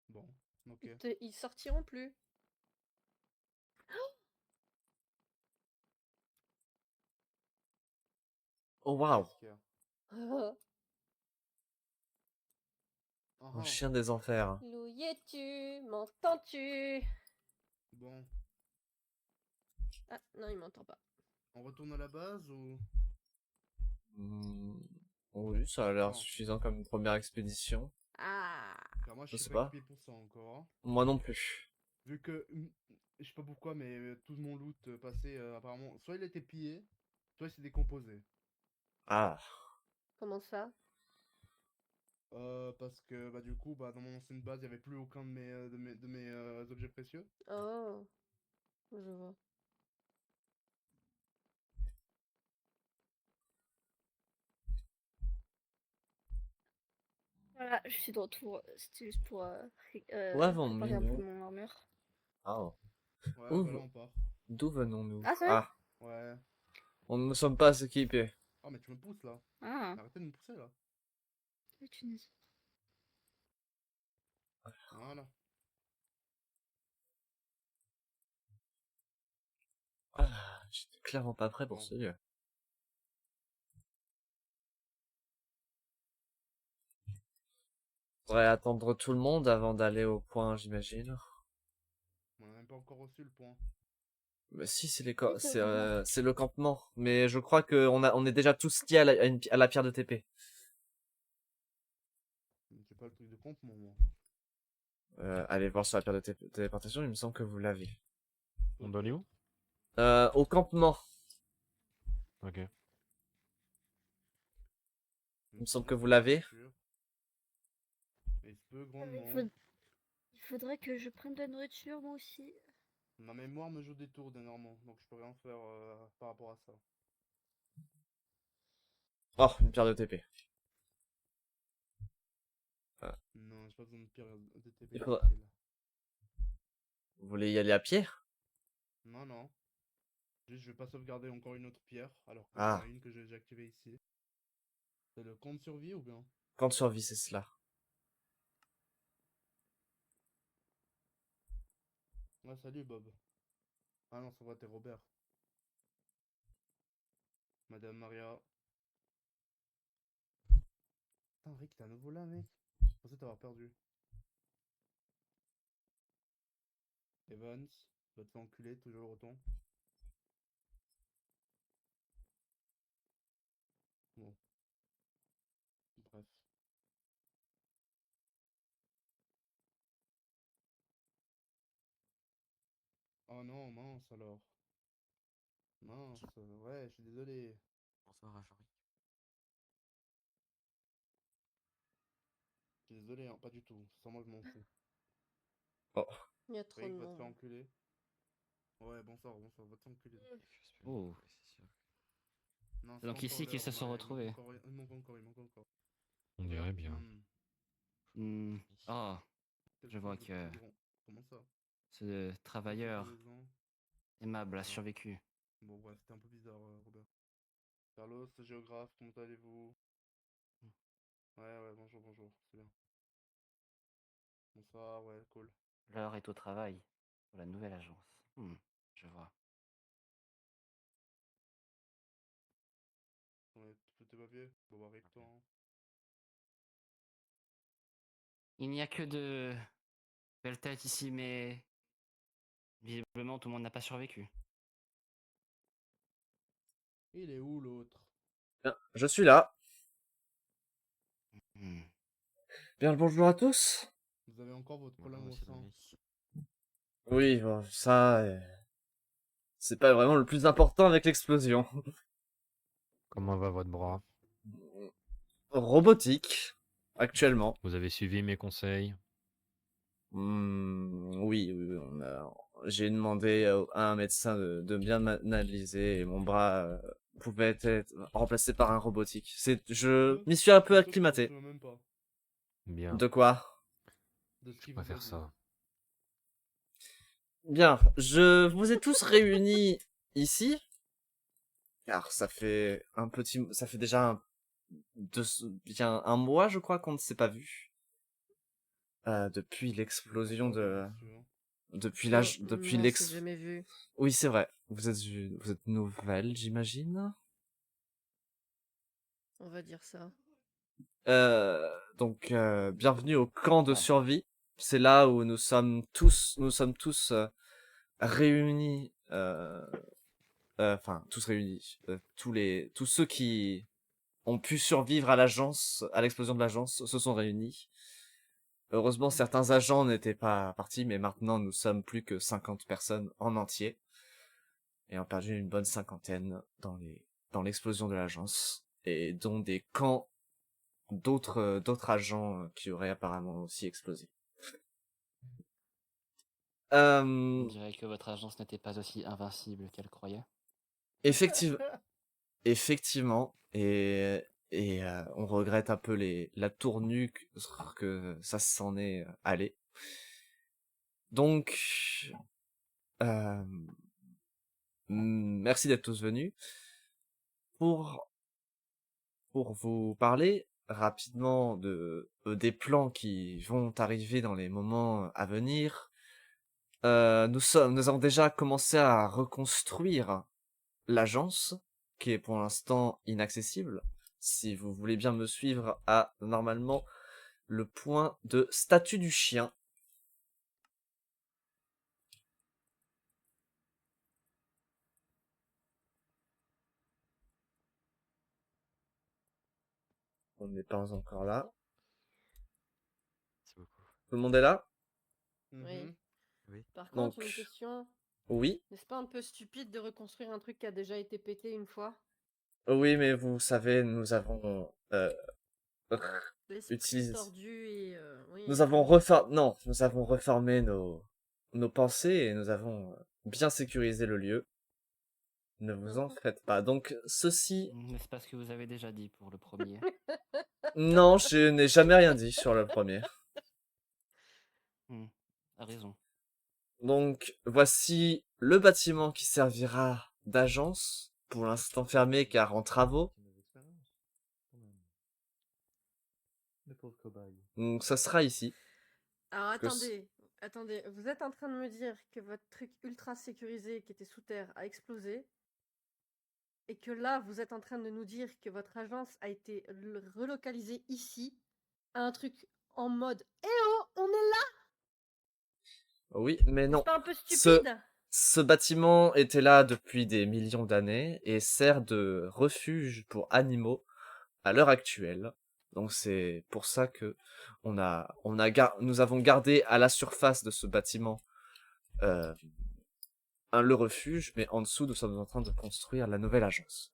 Bon, ok. ils sortiront plus. Oh waouh, Qu'est-ce qu'il y a? Oh, Ah un ah, chien des enfers. Lou, y es-tu? M'entends-tu? bon, Ah, non, il m'entend pas. on retourne à la base ou... Hmm, oui, ça a l'air Bon, suffisant comme une première expédition. Ah, car moi je Je suis sais pas pas. équipé pour ça encore. Hein. Moi non plus. Vu que, je sais pas pourquoi, mais tout mon loot passé, apparemment, soit il a été pillé, soit il s'est décomposé. Ah, comment ça? Parce que bah du coup bah dans mon ancienne base il y avait plus aucun de mes objets précieux. Oh, Je vois. Voilà, je suis de retour. C'était juste pour Où avons-nous réparer un peu nous mon armure. Ah, Ouais, Où bah là v- on part. d'où venons-nous? Ah, c'est vrai? Ah, Ouais. on ne sommes pas équipés. Oh, mais tu me pousses là. Ah, Arrêtez de me pousser là. la Tunisie. Voilà. Ah, j'étais clairement pas prêt pour Bon. ce lieu. Faudrait attendre tout le monde avant d'aller au point, j'imagine. On a même pas encore reçu le point. Mais si, c'est les Oui, c'est vrai. c'est le campement. Mais je crois que on est déjà tous liés à à la pierre de TP. J'ai pas le truc de compte, moi. Allez voir sur la pierre de téléportation, il me semble que vous l'avez. On doit aller où? Au campement. Ok. Il me semble que vous l'avez. Mais il se peut Il, grandement. il faudrait que je prenne de la nourriture, moi aussi. Ma mémoire me joue des tours dernièrement, donc je peux rien faire par rapport à ça. Oh, une pierre de TP. Non, j'ai pas besoin de pire de TP. Il faudra- tranquille. Vous voulez y aller à pied? Non, non. Juste, je vais pas sauvegarder encore une autre pierre, alors qu'il y en Ah, a une que j'ai déjà activée ici. C'est le compte survie ou bien? quand de survie, c'est cela. Ouais, salut Bob. Ah non, ça va, t'es Robert. Madame Maria. Putain, Rick, t'es à nouveau là, mec. Je pensais t'avoir perdu. Evans, va te faire enculer, toujours autant. Bon, bref. Oh non, mince alors. Mince, ouais, je suis désolé. Bonsoir à Jean-Ric. Je suis désolé, hein, pas du tout. Sans moi, je m'en fous. Oh, Il y a trop de Rick, va te faire monde. enculer. Ouais, bonsoir, bonsoir, va te faire enculer. Et que je suis Oh. c'est sûr. Non, C'est c'est donc pas encore ici qu'ils l'heure, se sont Maria. retrouvés. Il manque encore, il manque encore. On Robert, dirait bien. Hmm. Ah, Quel je vois truc de que plus grand. Comment ça? ce Monsieur travailleur Plaisant. aimable a Ah. survécu. Bon, bref, c'était un peu bizarre, Robert. Carlos, géographe, comment allez-vous? Ouais, ouais, bonjour, bonjour, c'est bien. Bonsoir, ouais, cool. L'heure est au travail pour la nouvelle agence. Je vois. Ouais, tout est papier? Bon, bah, Rick, toi, hein. Il n'y a que de belles têtes ici, mais visiblement tout le monde n'a pas survécu. Il est où l'autre? bien, je suis là. Hmm. Bien le bonjour à tous. Vous avez encore votre Bonjour, problème au monsieur sein. Drimic. Oui, bon, ça, c'est pas vraiment le plus important avec l'explosion. Comment va votre bras? Robotique, actuellement. Vous avez suivi mes conseils? Oui, oui, j'ai demandé à un médecin de bien m'analyser et mon bras pouvait être remplacé par un robotique. Je m'y suis un peu Ça, tu t'en acclimaté. souviens même pas Bien, De quoi? de ce je qu'il vous a préfère dit. ça. Bien, je vous ai tous réunis ici, car ça fait déjà bien un mois, je crois, qu'on ne s'est pas vu. Depuis Je l'explosion vous confirme, de, bien sûr. depuis Non, depuis on s'est jamais vu. Oui, c'est vrai. Vous êtes nouvelle, j'imagine. On va dire ça. Donc, bienvenue au camp de Ah. survie. C'est là où nous sommes tous réunis, enfin, tous réunis. Tous ceux qui ont pu survivre à à l'explosion de l'agence, se sont réunis. Heureusement, certains agents n'étaient pas partis, mais maintenant nous sommes plus que 50 personnes en entier. Et ont perdu une bonne cinquantaine dans l'explosion de l'agence. Et dont des camps d'autres agents qui auraient apparemment aussi explosé. On Euh, dirait que votre agence n'était pas aussi invincible qu'elle croyait. effective- Effectivement, on regrette un peu la tournure que ça s'en est allé. Donc, euh, merci d'être tous venus. Pour, pour vous parler rapidement des plans qui vont arriver dans les moments à venir, nous avons déjà commencé à reconstruire l'agence, qui est pour l'instant inaccessible. Si vous voulez bien me suivre à, normalement, le point de statue du chien. On n'est pas encore là. Merci beaucoup. Tout le monde est là? Oui. Mhm. Oui. Par contre, une Donc, question. oui. N'est-ce pas un peu stupide de reconstruire un truc qui a déjà été pété une fois? Oui, mais vous savez, nous avons L'esprit utilisé... tordu et... oui, Nous avons non, nous avons reformé nos pensées et nous avons bien sécurisé le lieu. Ne vous en faites pas. Donc, ceci... N'est-ce pas ce que vous avez déjà dit pour le premier? Non, je n'ai jamais rien dit sur le premier. A raison. Donc, voici le bâtiment qui servira d'agence, pour l'instant fermé car en travaux. Mes expériences, quand même. Les pauvres cobayes. Donc, ça sera ici. Alors Que c- attendez, vous êtes en train de me dire que votre truc ultra sécurisé qui était sous terre a explosé et que là vous êtes en train de nous dire que votre agence a été relocalisée ici à un truc en mode Eh oh, on est là. Oui, mais non. C'est pas un peu Ce, stupide? ce bâtiment était là depuis des millions d'années et sert de refuge pour animaux à l'heure actuelle. Donc c'est pour ça que nous avons gardé à la surface de ce bâtiment euh, le refuge, mais en dessous nous sommes en train de construire la nouvelle agence.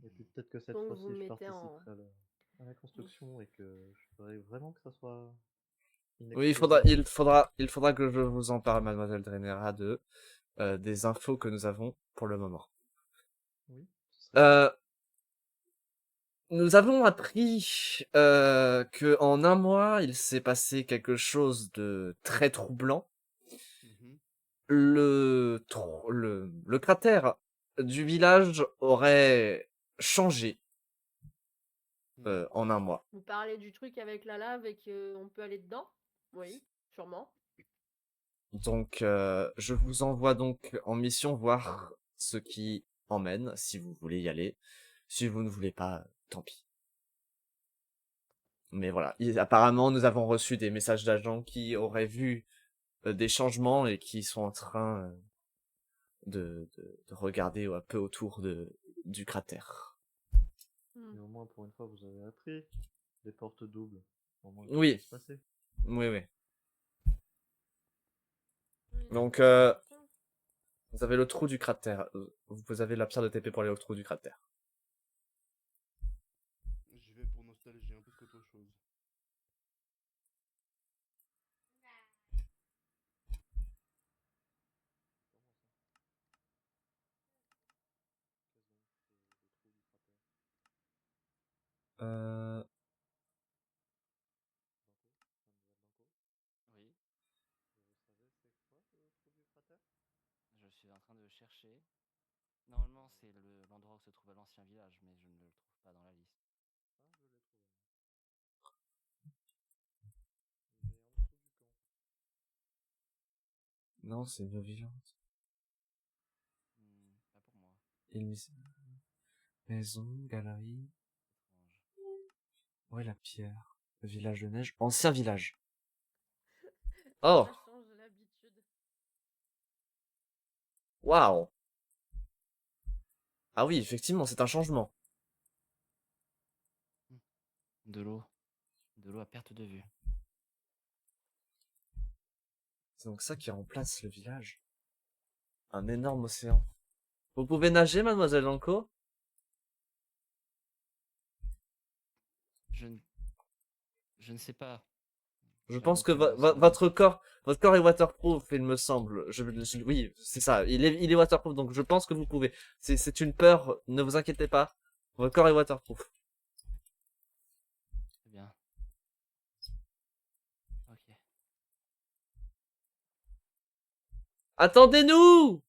Et puis peut-être que cette Donc vous fois-ci, le je mettez en... participerai à la construction et que je ferai vraiment que ça soit Oui, inexplosif. il faudra que je vous en parle, mademoiselle Drainera, des infos que nous avons pour le moment. Oui, ce serait Euh, Nous avons appris que en un mois, il s'est passé quelque chose de très troublant. Mhm. Le cratère du village aurait changé en un mois. Vous parlez du truc avec la lave et qu'on peut aller dedans? Oui, sûrement. Donc, je vous envoie donc en mission voir ce qui emmène, si vous voulez y aller. Si vous ne voulez pas, tant pis. Mais voilà, apparemment, nous avons reçu des messages d'agents qui auraient vu des changements et qui sont en train de regarder un peu autour du cratère. Mais au moins, pour une fois, vous avez appris. Les portes doubles. Au moins, Oui. ça peut se passer. Oui, oui. Oui, Donc, vous avez le trou du cratère. Vous avez la pierre de TP pour aller au trou du cratère. J'y vais pour nostalgie, hein, plus qu'autre chose. Euh... Oui, je suis en train de chercher. Normalement, c'est l'endroit où se trouvait l'ancien village, mais je ne le trouve pas dans la liste. Non, c'est une village. Pas pour moi. Maison, galerie. Étrange. Ouais, la pierre. Le village de neige. Ancien village. Oh! Ça change de l'habitude. Waouh! Ah oui, effectivement, c'est un changement. De l'eau. De l'eau à perte de vue. C'est donc ça qui remplace le village. Un énorme océan. Vous pouvez nager, mademoiselle Lanco? Je ne sais pas. Je Ah, pense donc que il me semble. votre corps est waterproof, il me semble. Oui, c'est ça. Il est waterproof, donc je pense que vous pouvez. C'est une peur, ne vous inquiétez pas. Votre corps est waterproof. Très bien. Ok. Attendez-nous!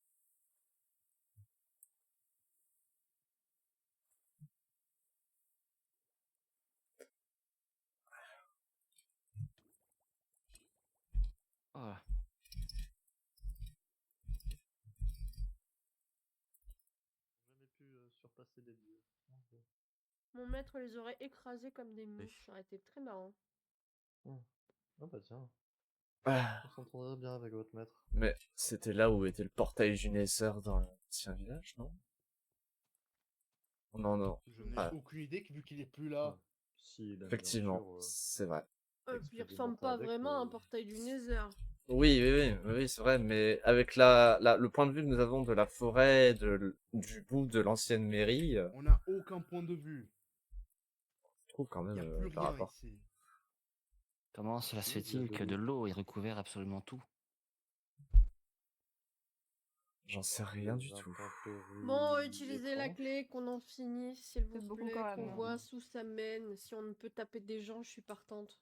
Oh, Jamais pu surpasser les dieux. Ok. Mon maître les aurait écrasés comme des mouches. Ça aurait été très marrant. Ah bah tiens, Ah, on s'entendrait bien avec votre maître. mais c'était là où était le portail du Nether dans l'ancien village, non? Non, non. Je n'ai Ah, aucune idée vu qu'il est plus là. Si, il aime bien effectivement, sûr c'est vrai. Puis il ressemble pas avec vraiment à un portail du Nether. Oui, oui, oui, oui, oui, c'est vrai, mais avec le point de vue que nous avons de la forêt, du bout de l'ancienne mairie, On n'a aucun point de vue. je trouve quand Il n'y même a plus par rien rapport. ici. comment cela se Oui, il y a fait-il de que de l'eau. l'eau ait recouvert absolument tout? J'en sais rien Des du tout. Bon, intempéries utilisez la étranges. clé, qu'on en finisse, s'il vous C'est beaucoup plaît, quand qu'on même. voit où ça mène. Si on ne peut taper des gens, je suis partante.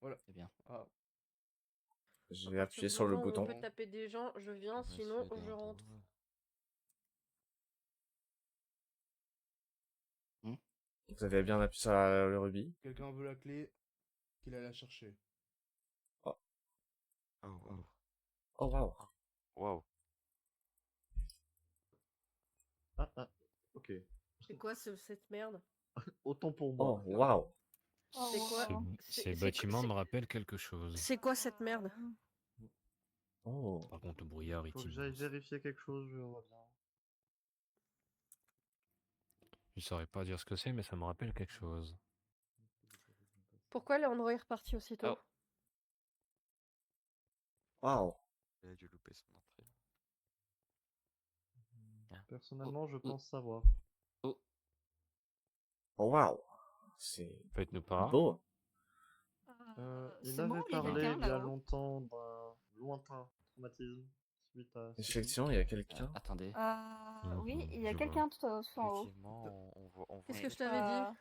Voilà. C'est bien. Ah, Je À vais partir appuyer du sur le moment où on bouton. peut taper des gens, je viens, sinon je rentre. Hmm. Vous avez bien appuyé sur le rubis. quelqu'un veut la clé, qu'il aille la chercher. Oh, wow. Oh waouh. Wow. Ah, ok. C'est quoi cette merde? Autant pour Oh moi. waouh. C'est quoi? Ces bâtiments me rappellent quelque chose. C'est quoi cette merde? Oh. Par contre, le brouillard est Faut que j'aille immense. vérifier quelque chose, je reviens. Je saurais pas dire ce que c'est, mais ça me rappelle quelque chose. Pourquoi Léandro est reparti aussitôt? Oh. Waouh. Il a dû louper son entrée. Personnellement, je pense savoir. Oh. Oh waouh. C'est Faites-nous part. beau. Il C'est bon, avait il y a parlé quelqu'un il y a là-haut. longtemps d'un lointain traumatisme suite à ceci. Effectivement, il y a quelqu'un. Attendez. Oui, il y a je quelqu'un tout en haut. Effectivement, on voit Qu'est-ce que je t'avais dit?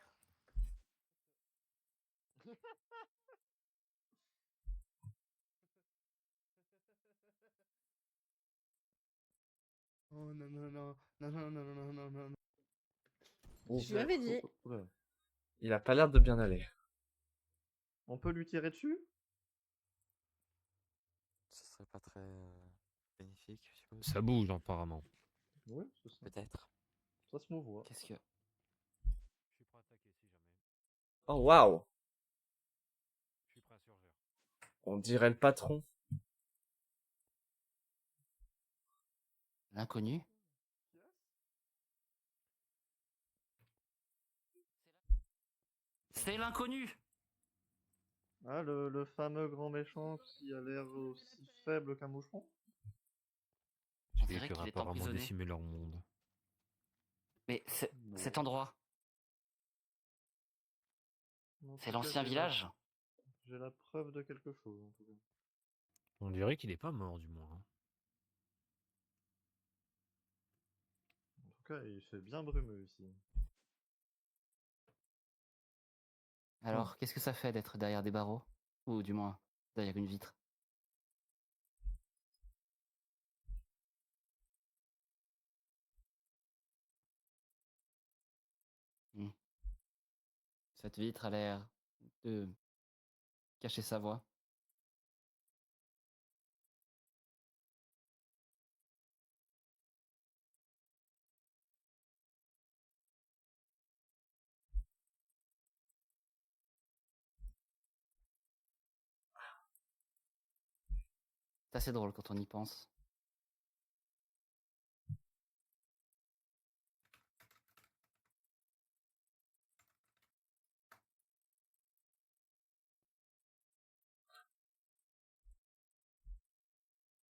Oh non, non, non, non, non, non, non, non, non, non. Oh. Je lui avais dit. Oula. Il a pas l'air de bien aller. On peut lui tirer dessus? ce serait pas très bénéfique, je suppose. Ça bouge apparemment. Oui, c'est ça. Peut-être. Ça se mouvoit. Qu'est-ce que... Je suis prêt à attaquer si jamais. Oh waouh. Je suis prêt à surgir. On dirait le patron. L'inconnu? C'est l'inconnu! Ah, le fameux grand méchant qui a l'air aussi faible qu'un moucheron? On Celui dirait qui qu'il aurait est apparemment emprisonné. décimé leur monde. Mais Bon. cet endroit, En c'est tout cas, l'ancien j'ai village? J'ai la preuve de quelque chose, en tout cas. On dirait qu'il est pas mort du moins. En tout cas, il fait bien brumeux ici. Alors, qu'est-ce que ça fait d'être derrière des barreaux? Ou du moins, derrière une vitre? Hmm. Cette vitre a l'air de cacher sa voix. C'est assez drôle quand on y pense.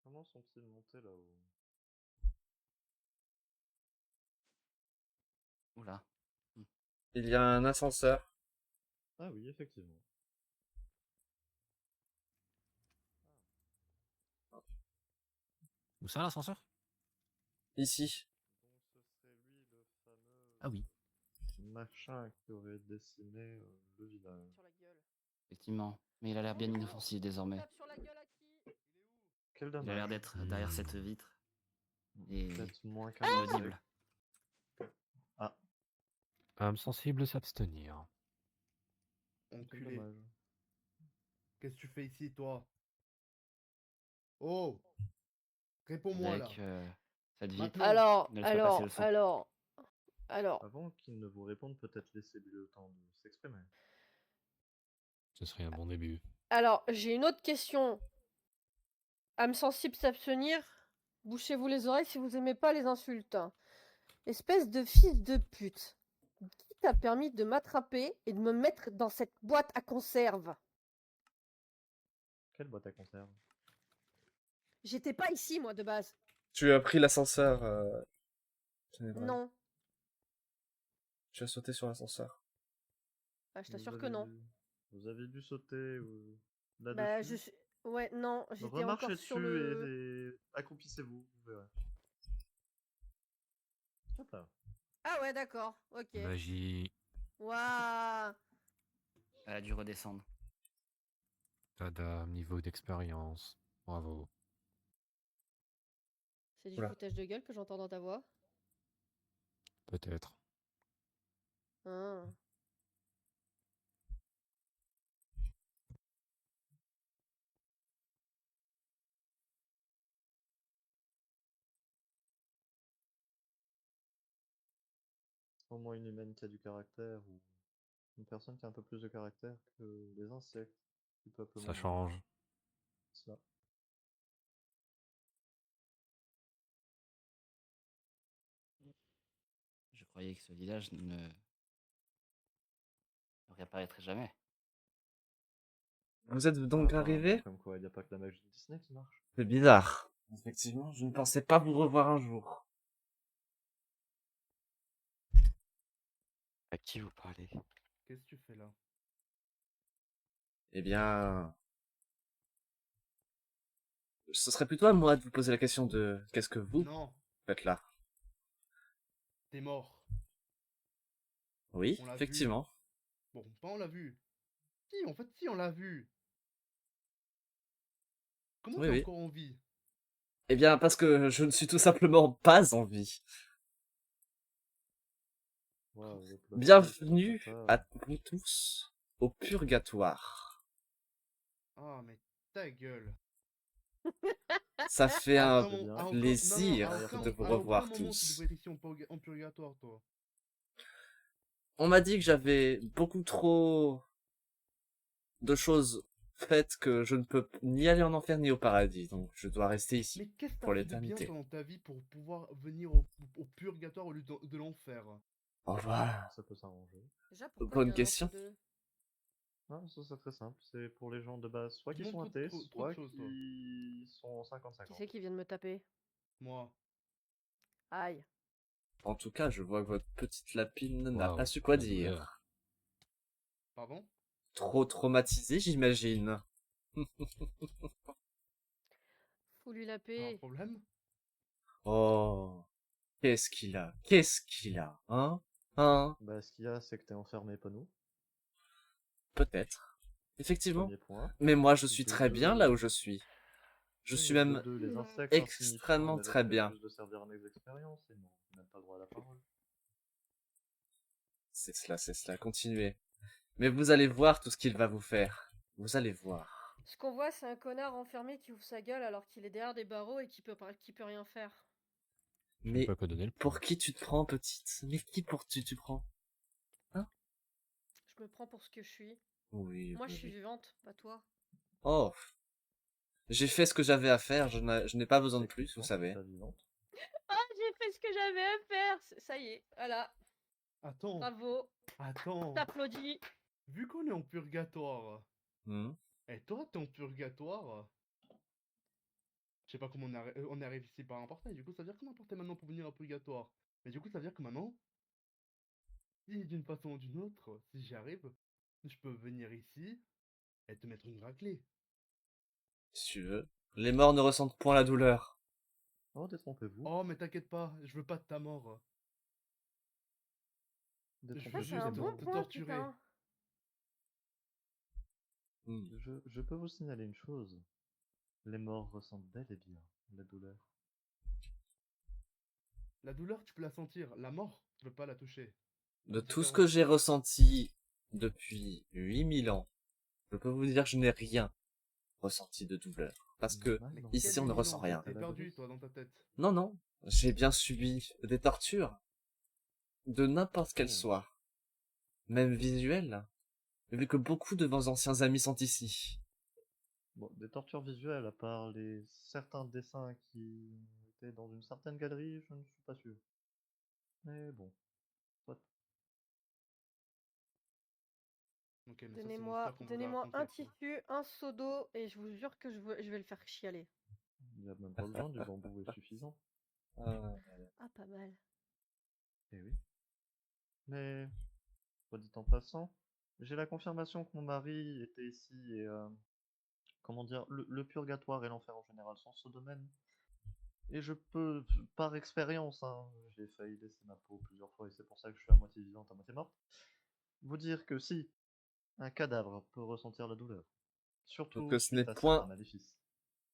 Comment sont-ils montés là-haut? Oula. Il y a un ascenseur. Ah oui, effectivement. Où ça, l'ascenseur? Ici. Donc ce serait lui le fameux Ah oui. machin qui aurait décimé le village. Sur la gueule. Effectivement. Mais il a l'air bien inoffensif désormais. Tape sur la gueule à qui? Quel Il a l'air dommage. d'être derrière cette vitre. Et Peut-être moins qu'un inaudible. Ah, Âme sensible s'abstenir. quel Enculé. dommage. Qu'est-ce que tu fais ici, toi? Oh! Réponds-moi là. Avec cette vitre. Maintenant. Alors, Ne laisse pas passer le son. alors. Avant qu'il ne vous réponde, peut-être laissez-lui le temps de s'exprimer. Ce serait un bon début. Alors, j'ai une autre question. Âme sensible s'abstenir. Bouchez-vous les oreilles si vous aimez pas les insultes. Espèce de fils de pute. Qui t'a permis de m'attraper et de me mettre dans cette boîte à conserve? Quelle boîte à conserve? J'étais pas ici, moi, de base. Tu as pris l'ascenseur. Ténébreux. Non. Tu as sauté sur l'ascenseur. Ah, je Vous t'assure que avez non. dû- Vous avez dû sauter là-dessus. Bah, je suis... Ouais, non, j'étais Remarchez encore sur dessus le... et accroupissez-vous, vous verrez. Hop là. Ah ouais, d'accord. Ok. Magie. Waouh. Elle a dû redescendre. Tada, niveau d'expérience. Bravo. C'est du Oula. foutage de gueule que j'entends dans ta voix. Peut-être. Ah. Au moins une humaine qui a du caractère ou une personne qui a un peu plus de caractère que les insectes qui peuplent Ça mon change. monde. Ça. Je croyais que ce village ne réapparaîtrait jamais. Vous êtes donc Apparemment, arrivé? Comme quoi, il n'y a pas que la magie de Disney qui marche. C'est bizarre. Effectivement, je ne pensais pas vous revoir un jour. À qui vous parlez? Qu'est-ce que tu fais là? Eh bien... Ce serait plutôt à moi de vous poser la question de qu'est-ce que vous Non, faites là? t'es mort. Oui, On l'a vu. effectivement. Bon, pas on l'a vu. Si, en fait, si, on l'a vu. Comment Oui, t'es oui. encore en vie? Eh bien, parce que je ne suis tout simplement pas en vie. Waouh, le plot Bienvenue twist, à sympa. vous tous au purgatoire. Ah, mais ta gueule. Ça fait À un aucun moment- à aucun- plaisir à aucun- de vous à aucun revoir moment, tous. Tu devrais être ici en purgatoire, toi. On m'a dit que j'avais beaucoup trop de choses faites que je ne peux ni aller en enfer ni au paradis, donc je dois rester ici Mais qu'est-ce que pour t'as fait de bien l'éternité. toi, dans ta vie pour pouvoir venir au purgatoire au lieu de l'enfer? Au revoir. Ça peut s'arranger. Déjà, pourquoi Bonne il y a un question. entre-deux? Ah, ça c'est très simple. C'est pour les gens de base, soit Tu qui sont montres athées, trop de soit choses, toi. qui sont Qui 50-50. c'est qui vient de me taper? Moi. Aïe. En tout cas, je vois que votre petite lapine n'a Waouh, pas su quoi la dire. douleur. Pardon? Trop traumatisé, j'imagine. Fous-lui la T'as un paix. problème? Oh, qu'est-ce qu'il a? Qu'est-ce qu'il a? Hein? Bah, ce qu'il y a, c'est que t'es enfermé, pas nous. Peut-être. Effectivement. Premier point. Mais moi, je suis De très bien deux- là où je suis. Je Oui, suis mais même de deux, les insectes extrêmement insignifiants très mériteraient bien. plus de servir à mes expériences et n'ont même pas droit à la parole. C'est cela, continuez. Mais vous allez voir tout ce qu'il va vous faire. Vous allez voir. Ce qu'on voit, c'est un connard enfermé qui ouvre sa gueule alors qu'il est derrière des barreaux et qui peut rien faire. Je sais Mais pas quoi donner le pour point. qui tu te prends, petite? Mais qui pour tu prends? Je me prends pour ce que je suis. Oui, Moi, oui, je suis oui. vivante, pas toi. Oh. J'ai fait ce que j'avais à faire, je n'ai pas besoin de plus, vous Techniquement, savez. t'es pas vivante. Ah, j'ai fait ce que j'avais à faire. Ça y est, voilà. Attends, Bravo. attends. T'applaudis. Vu qu'on est en purgatoire, Hmm. et toi, t'es en purgatoire, je sais pas comment on est arrivé ici par un portail, du coup, ça veut dire qu'on a un portail maintenant pour venir au purgatoire. Mais du coup, ça veut dire que maintenant, si d'une façon ou d'une autre, si j'y arrive, je peux venir ici et te mettre une raclée. Si tu veux. Les morts ne ressentent point la douleur. Oh, détrompez-vous. Oh, mais t'inquiète pas, je veux pas de ta mort. Je veux Ça, Détrompez-vous, c'est un juste c'est bon bon. te point, torturer. putain. Hmm. Je peux vous signaler une chose. Les morts ressentent bel et bien la douleur. La douleur, tu peux la sentir. La mort, tu peux pas la toucher. De La tout ce différence. que j'ai ressenti depuis 8000 ans, je peux vous dire que je n'ai rien ressenti de douleur. Parce que Normal, dans ici, ce on ne cas. ressent rien. T'es À l'abri. perdu, toi, dans ta tête. Non, non, j'ai bien subi des tortures. De n'importe quelle Oh. soit. Même visuelles. Vu que beaucoup de vos anciens amis sont ici. Bon, des tortures visuelles, à part certains dessins qui étaient dans une certaine galerie, je ne suis pas sûr. Mais bon, soit. Ok, mais ça, c'est une histoire qu'on vous a Donnez-moi racontée, un quoi. tissu, un seau d'eau, et je vous jure que je vais le faire chialer. Il n'y a même pas besoin, du bambou est suffisant. Ah, pas mal. Eh oui. Mais, soit dit en passant, j'ai la confirmation que mon mari était ici et, comment dire, le purgatoire et l'enfer en général sont ce domaine. Et je peux, par expérience, hein, j'ai failli laisser ma peau plusieurs fois et c'est pour ça que je suis à moitié vivante, à moitié morte, vous dire que si un cadavre peut ressentir la douleur, surtout que ce n'est suite à point- certains maléfices.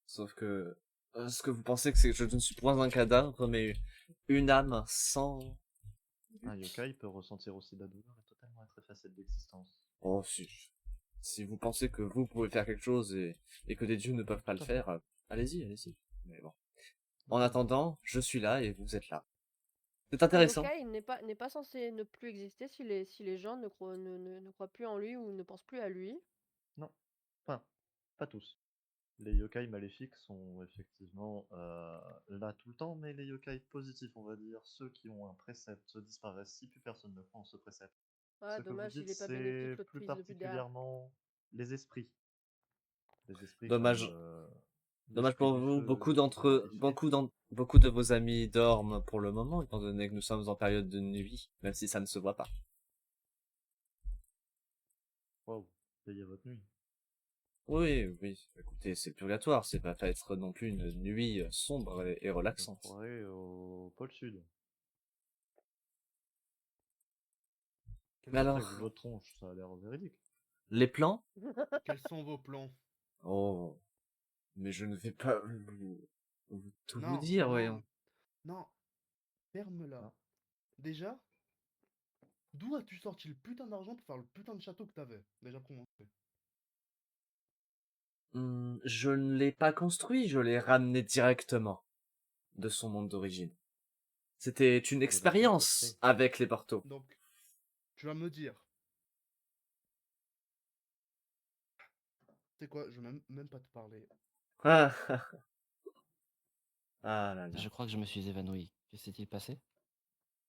Sauf que ce que vous pensez que c'est que je ne suis point un cadavre, mais une âme sans... Un yokai peut ressentir aussi la douleur et totalement être effacé de l'existence. Oh, si vous pensez que vous pouvez faire quelque chose et que des dieux ne peuvent pas le Tout à fait. faire, allez-y, allez-y. Mais bon. En attendant, je suis là et vous êtes là. C'est Un intéressant. yokai n'est pas censé ne plus exister si les gens ne croient plus en lui ou ne pensent plus à lui. Non. Enfin, pas tous. Les yokai maléfiques sont effectivement là tout le temps, mais les yokai positifs, on va dire, ceux qui ont un précepte, disparaissent si plus personne ne croit en ce précepte. Ah, Ce que vous dommage, il dites, est pas bénéfique c'est l'autre plus prise depuis derrière. particulièrement les esprits. Les esprits Dommage. comme Dommage l'esprit pour du vous, feu beaucoup de vos amis dorment pour le moment, étant donné que nous sommes en période de nuit, même si ça ne se voit pas. Waouh, payez votre nuit. Oui, oui, écoutez, c'est le purgatoire, c'est pas être non plus une nuit sombre et Vous relaxante. croirez au pôle sud. Quels Mais sont alors, vos Vu plans votre tronche, ça a l'air véridique. les plans? Quels sont vos plans? Oh, mais je ne vais pas tout vous Non, dire, non, voyons. non. Ferme-la. Ah. Déjà, d'où as-tu sorti le putain d'argent pour faire le putain de château que t'avais? Déjà pour commencer. Je ne l'ai pas construit, je l'ai ramené directement de son monde d'origine. C'était une l'avez expérience coffré. avec les portos. Donc, tu vas me dire. C'est quoi? Je vais même pas te parler. Ah, ah là là. Je crois que je me suis évanoui. Que s'est-il passé?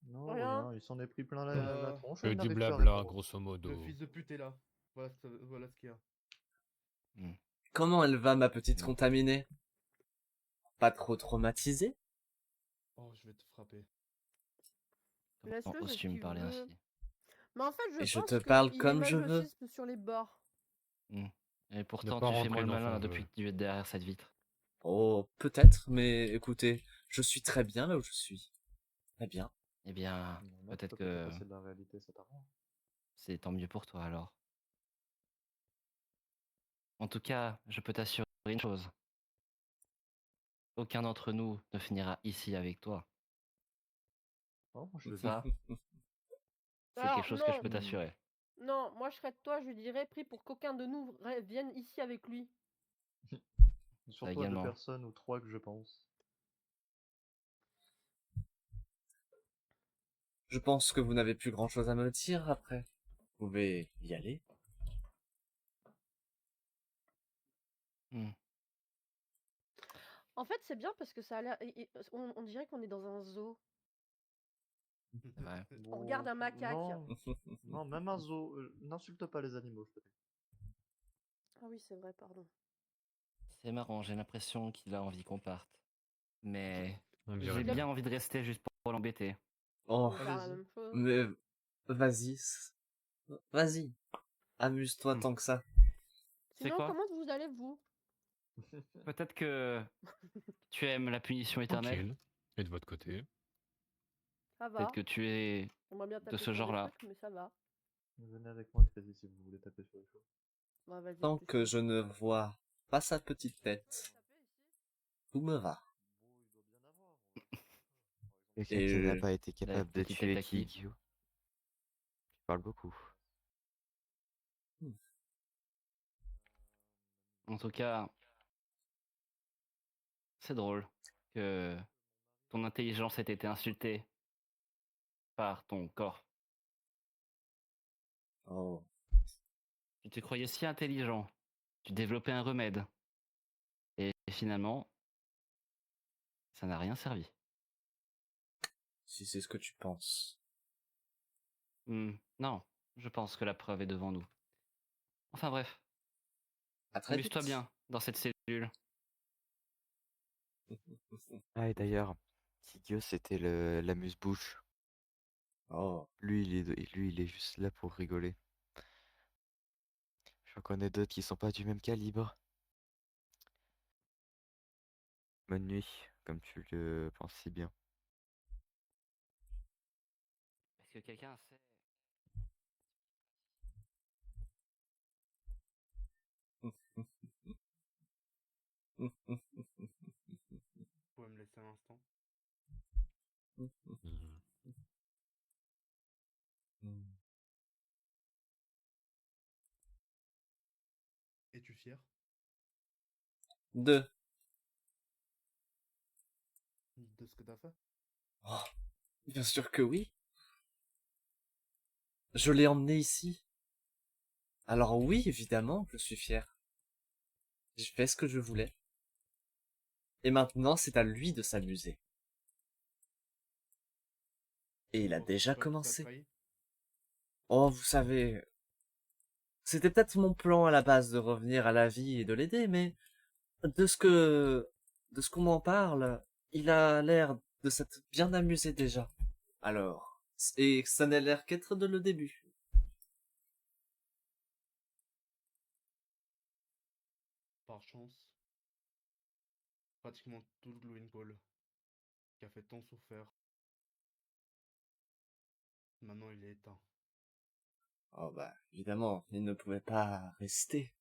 Non, Rien. rien, il s'en est pris plein la Euh, tronche et Que il du n'arrive plus à blabla, répondre. grosso modo. Le fils de pute est là. Voilà ce qu'il y a. Comment elle va, ma petite Non. contaminée? Pas trop traumatisée? Oh, je vais te frapper. Comment Laisse-le, c'est ce oses-tu me qu'il parler veut. ainsi? Mais en fait, Et je je pense te parle qu'il est comme je veux. masochiste sur les bords. Et pourtant, pas tu fais rentrer moi le dans malin son jeu. depuis que tu es derrière cette vitre. Oh, peut-être, mais écoutez, je suis très bien là où je suis. Très bien. Eh bien, Normal, peut-être plutôt que passer de la réalité, ça t'arrange. c'est tant mieux pour toi alors. En tout cas, je peux t'assurer une chose. Aucun d'entre nous ne finira ici avec toi. Oh, je le dis. Ça, c'est Alors, quelque chose que je non, peux t'assurer. non, moi je serais de toi, je lui dirais, prie pour qu'aucun de nous vienne ici avec lui. Surtout à deux également. personnes ou trois que je pense. Je pense que vous n'avez plus grand chose à me dire après. Vous pouvez y aller. En fait, c'est bien parce que ça a l'air. On dirait qu'on est dans un zoo. C'est vrai. On regarde un macaque. Non, non, même un zoo. N'insulte pas les animaux, s'il te plaît. Ah oui, c'est vrai, pardon. C'est marrant, j'ai l'impression qu'il a envie qu'on parte. Mais On j'ai dirait bien. bien envie de rester juste pour l'embêter. Oh, On va faire la Allez-y. même chose. mais vas-y. Vas-y. Amuse-toi Hmm. tant que ça. C'est Sinon, quoi? comment vous allez, vous? Peut-être que tu aimes la punition éternelle. Tranquille. Et de votre côté? Ça va. Peut-être que tu es J'aimerais bien taper ce sur des genre-là. trucs, mais ça va. Venez avec moi, Crazy, si vous voulez taper sur les choses. Bah, vas-y, Tant je te que suis. je ne vois pas sa petite tête, tout me va. Bon, il doit bien avoir. Quelqu'un Et qui n'a pas été La capable de petite tuer tête à qui? Kikyo. Tu parles beaucoup. En tout cas, c'est drôle que ton intelligence ait été insultée par ton corps. Oh, Tu te croyais si intelligent. Tu développais un remède. Et finalement, ça n'a rien servi. si c'est ce que tu penses. Non, je pense que la preuve est devant nous. Enfin bref, À très amuse-toi vite. bien dans cette cellule. Ah, et d'ailleurs, Kikyo, c'était l'amuse-bouche. Oh, Lui, il est juste là pour rigoler. J'en connais d'autres qui sont pas du même calibre. Bonne nuit, comme tu le penses si bien. Est-ce que quelqu'un sait... Vous pouvez me laisser un instant? Mhm. Es-tu fier? Deux. De ce que t'as fait? Oh, bien sûr que oui. Je l'ai emmené ici. Alors oui, évidemment, je suis fier. J'ai fait ce que je voulais. Et maintenant, c'est à lui de s'amuser. Et il a Penses-tu déjà pas qu'il t'a commencé. trahi? Oh, vous savez, c'était peut-être mon plan à la base de revenir à la vie et de l'aider, mais de ce qu'on m'en parle, il a l'air de s'être bien amusé déjà. Alors, et ça n'a l'air qu'être de le début. Par chance, pratiquement tout le Glowing Ball qui a fait tant souffrir, maintenant il est éteint. Oh bah, évidemment, il ne pouvait pas rester.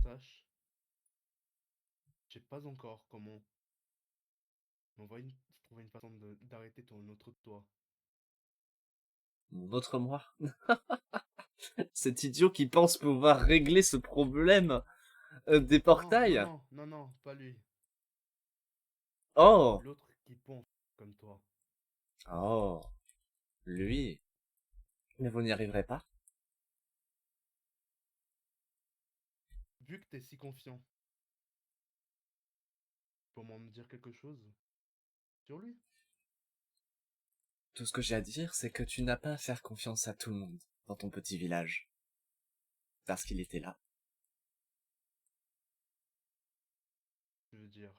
Sache, je sais pas encore comment, mais on va trouver une façon d'arrêter ton autre toi. Mon autre moi. Cet idiot qui pense pouvoir régler ce problème des Non, portails. non, pas lui. Oh, L'autre qui pense comme toi. oh, lui. Mais vous n'y arriverez pas. Vu que t'es si confiant, pour m'en dire quelque chose sur lui. Tout ce que j'ai à dire, c'est que tu n'as pas à faire confiance à tout le monde dans ton petit village. Parce qu'il était là. Je veux dire,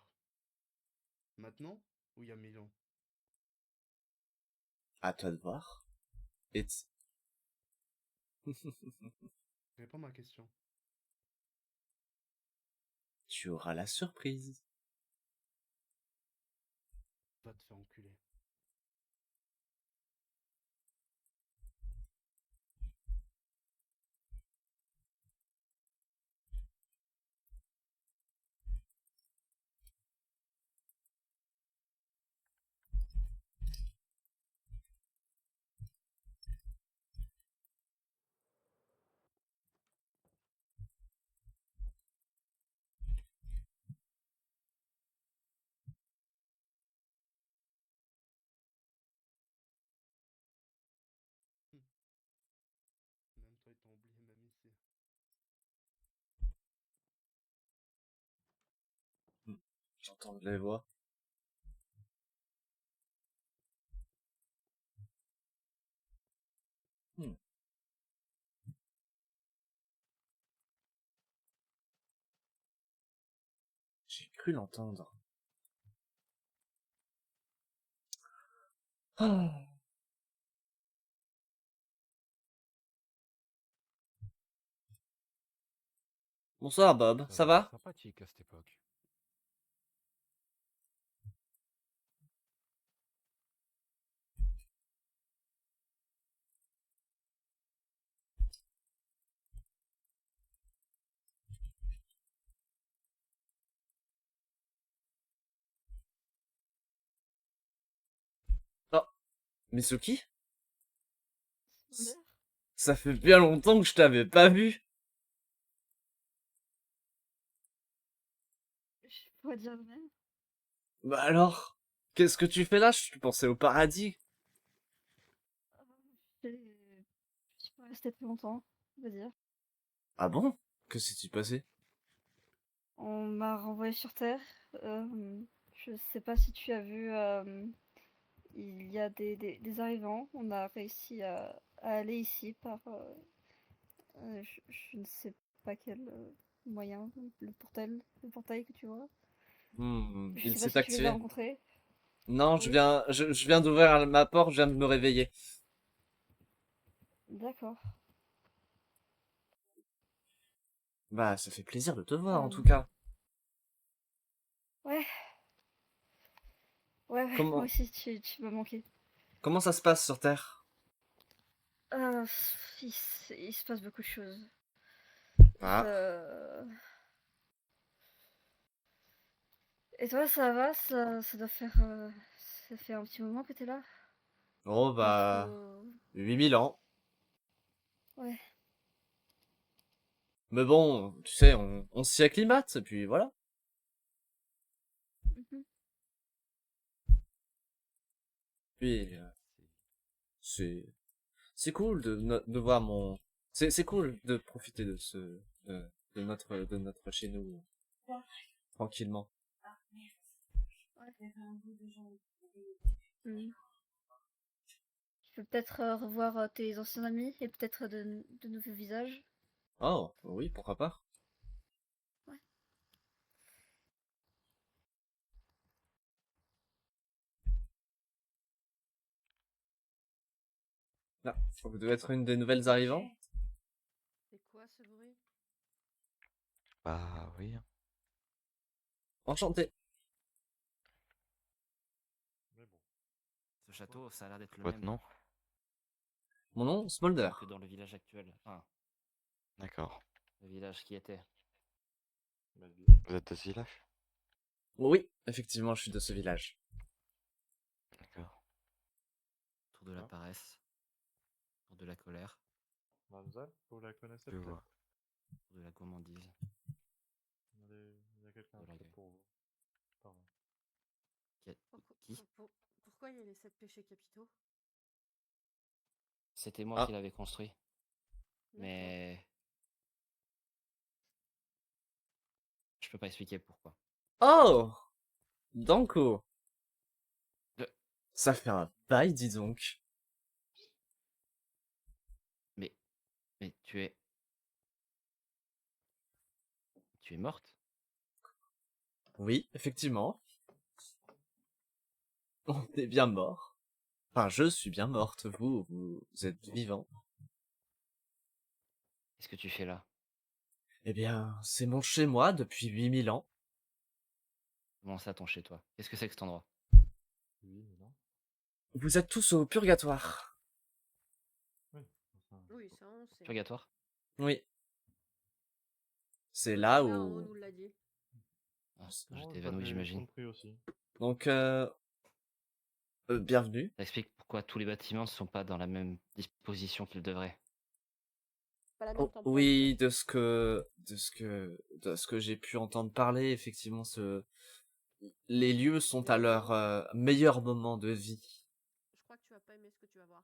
maintenant ou il y a 1000 ans? À toi de voir. Et Réponds à ma question. tu auras la surprise. Va te faire enculer. Même toi, ils t'ont oublié même ici. J'entends les voix. Hmm. J'ai cru l'entendre. Ah. Bonsoir Bob, ça va? Sympathique à cette époque. Oh, Mitsuki? Sonder? Ça fait bien longtemps que je t'avais pas vu. Je pourrais dire le même. Bah alors, qu'est-ce que tu fais là? Je pensais au paradis. Je suis pas restée très longtemps, on va dire. Ah bon? Que s'est-il passé? On m'a renvoyé sur Terre. Je sais pas si tu as vu, il y a des arrivants. On a réussi à aller ici par, je ne sais pas quel moyen, le portail que tu vois. Je Il sais pas s'est si tu les as activé. rencontrés. Non, Oui, je viens d'ouvrir ma porte, je viens de me réveiller. d'accord. Bah, ça fait plaisir de te voir en tout Euh, cas. ouais, ouais, moi Comment, aussi, tu m'as manqué. comment ça se passe sur Terre? Euh, il se passe beaucoup de choses. Ah, Je- Et toi, ça va? Ça doit faire, ça fait un petit moment que t'es là? oh Pas bah, trop. 8000 ans. Ouais. Mais bon, tu sais, on s'y acclimate, et puis voilà. Mhm. Puis, c'est, c'est cool de voir c'est cool de profiter de, de notre chez nous, tranquillement. Mhm. Tu peux peut-être revoir tes anciens amis et peut-être de nouveaux visages. Oh, oui, pourquoi pas. Ouais. Là, vous devez être une des nouvelles arrivantes. C'est quoi ce bruit? Bah oui, hein. Enchanté. Mais bon. Ce château, ça a l'air d'être le Votre même nom? Mon nom, Smolder. que dans le village actuel. Enfin, D'accord. le village qui était. Vous êtes de ce village? Oui, effectivement, je suis de ce village. D'accord. Autour de la paresse, autour de la colère, Mamzelle, vous la connaissez Je peut-être? vois. autour de la gourmandise, Il y a quelqu'un de peut-être l'orgueil. pour vous. Pardon. Qui? Pourquoi il y a les 7 péchés capitaux? C'était moi Ah. qui l'avais construit. D'accord. Mais je peux pas expliquer pourquoi. Oh! Danko! Le- Ça fait un bail, dis donc. Mais, mais tu es morte? Oui, effectivement. On est bien mort. Enfin, je suis bien morte. Vous êtes vivant. Qu'est-ce que tu fais là? Eh bien, c'est mon chez-moi depuis 8000 ans. Comment ça, ton chez toi? Qu'est-ce que c'est que cet endroit? Oui, mais non. Vous êtes tous au purgatoire. Oui. Enfin, Oui, ça on sait. Purgatoire? Oui. C'est Le là gars en haut où... nous l'a dit. Ah, non, j'étais évanoui, j'avais j'imagine. compris aussi. Donc, bienvenue. Ça explique pourquoi tous les bâtiments ne sont pas dans la même disposition qu'ils devraient. Pas la même Oh, temporalité. oui, de ce que j'ai pu entendre parler, effectivement, les lieux sont à leur meilleur moment de vie. Je crois que tu vas pas aimer ce que tu vas voir.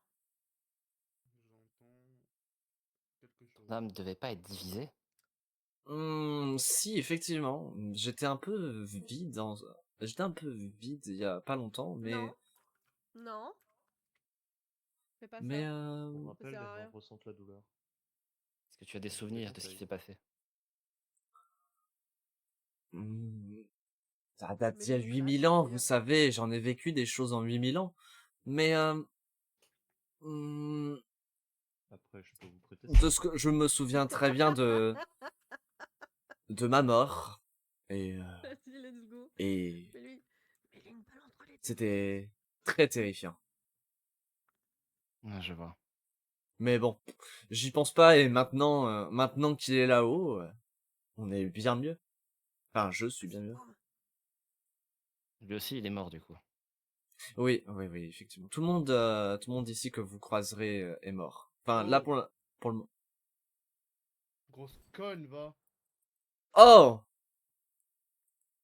J'entends quelque chose. Ton âme ne devait pas être divisée. Si, effectivement, j'étais un peu vide il y a pas longtemps, Non. Non. Fais pas mais ça. Pour Ça rappel, sert les à rien. gens ressentent la douleur. Est-ce que tu as des Je te souvenirs de ce qui conseille. s'est passé? hmm, ça date Mais d'il y a les 8000 traces, ans, je veux vous dire. savez, j'en ai vécu des choses en 8000 ans, mais hmm, Après, je peux vous prêter de ce que je me souviens très bien de de ma mort. Et, Vas-y, let's go. et Mets-lui une balle entre les dents. c'était très terrifiant. Ouais, je vois. Mais bon, j'y pense pas et maintenant qu'il est là-haut, on est bien mieux. Enfin, je suis bien Vas-y, mieux. boum. Lui aussi, il est mort du coup. Oui, oui, oui, effectivement. Tout le monde ici que vous croiserez est mort. Enfin, là Oh, pour le. grosse conne, va. Oh,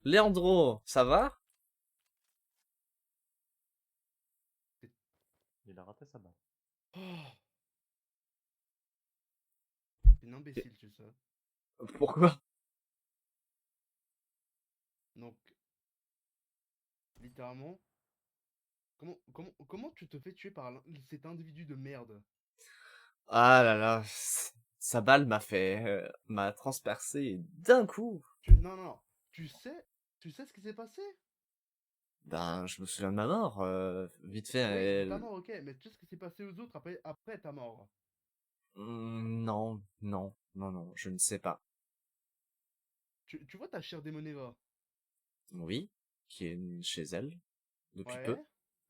Leandro, ça va? Il a raté sa balle. Oh, t'es une Et- imbécile, tu sais. Pourquoi? Donc, littéralement, comment tu te fais tuer par cet individu de merde? Ah là là, sa balle m'a transpercé d'un coup. Non, non, non. Tu sais, tu sais ce qui s'est passé? Ben, je me souviens de ma mort, vite fait. Oui, de ta mort, ok, mais tu sais ce qui s'est passé aux autres après ta mort? Non, non, non, non, je ne sais pas. Tu vois ta chère Démoneva? Oui, qui est chez elle depuis peu.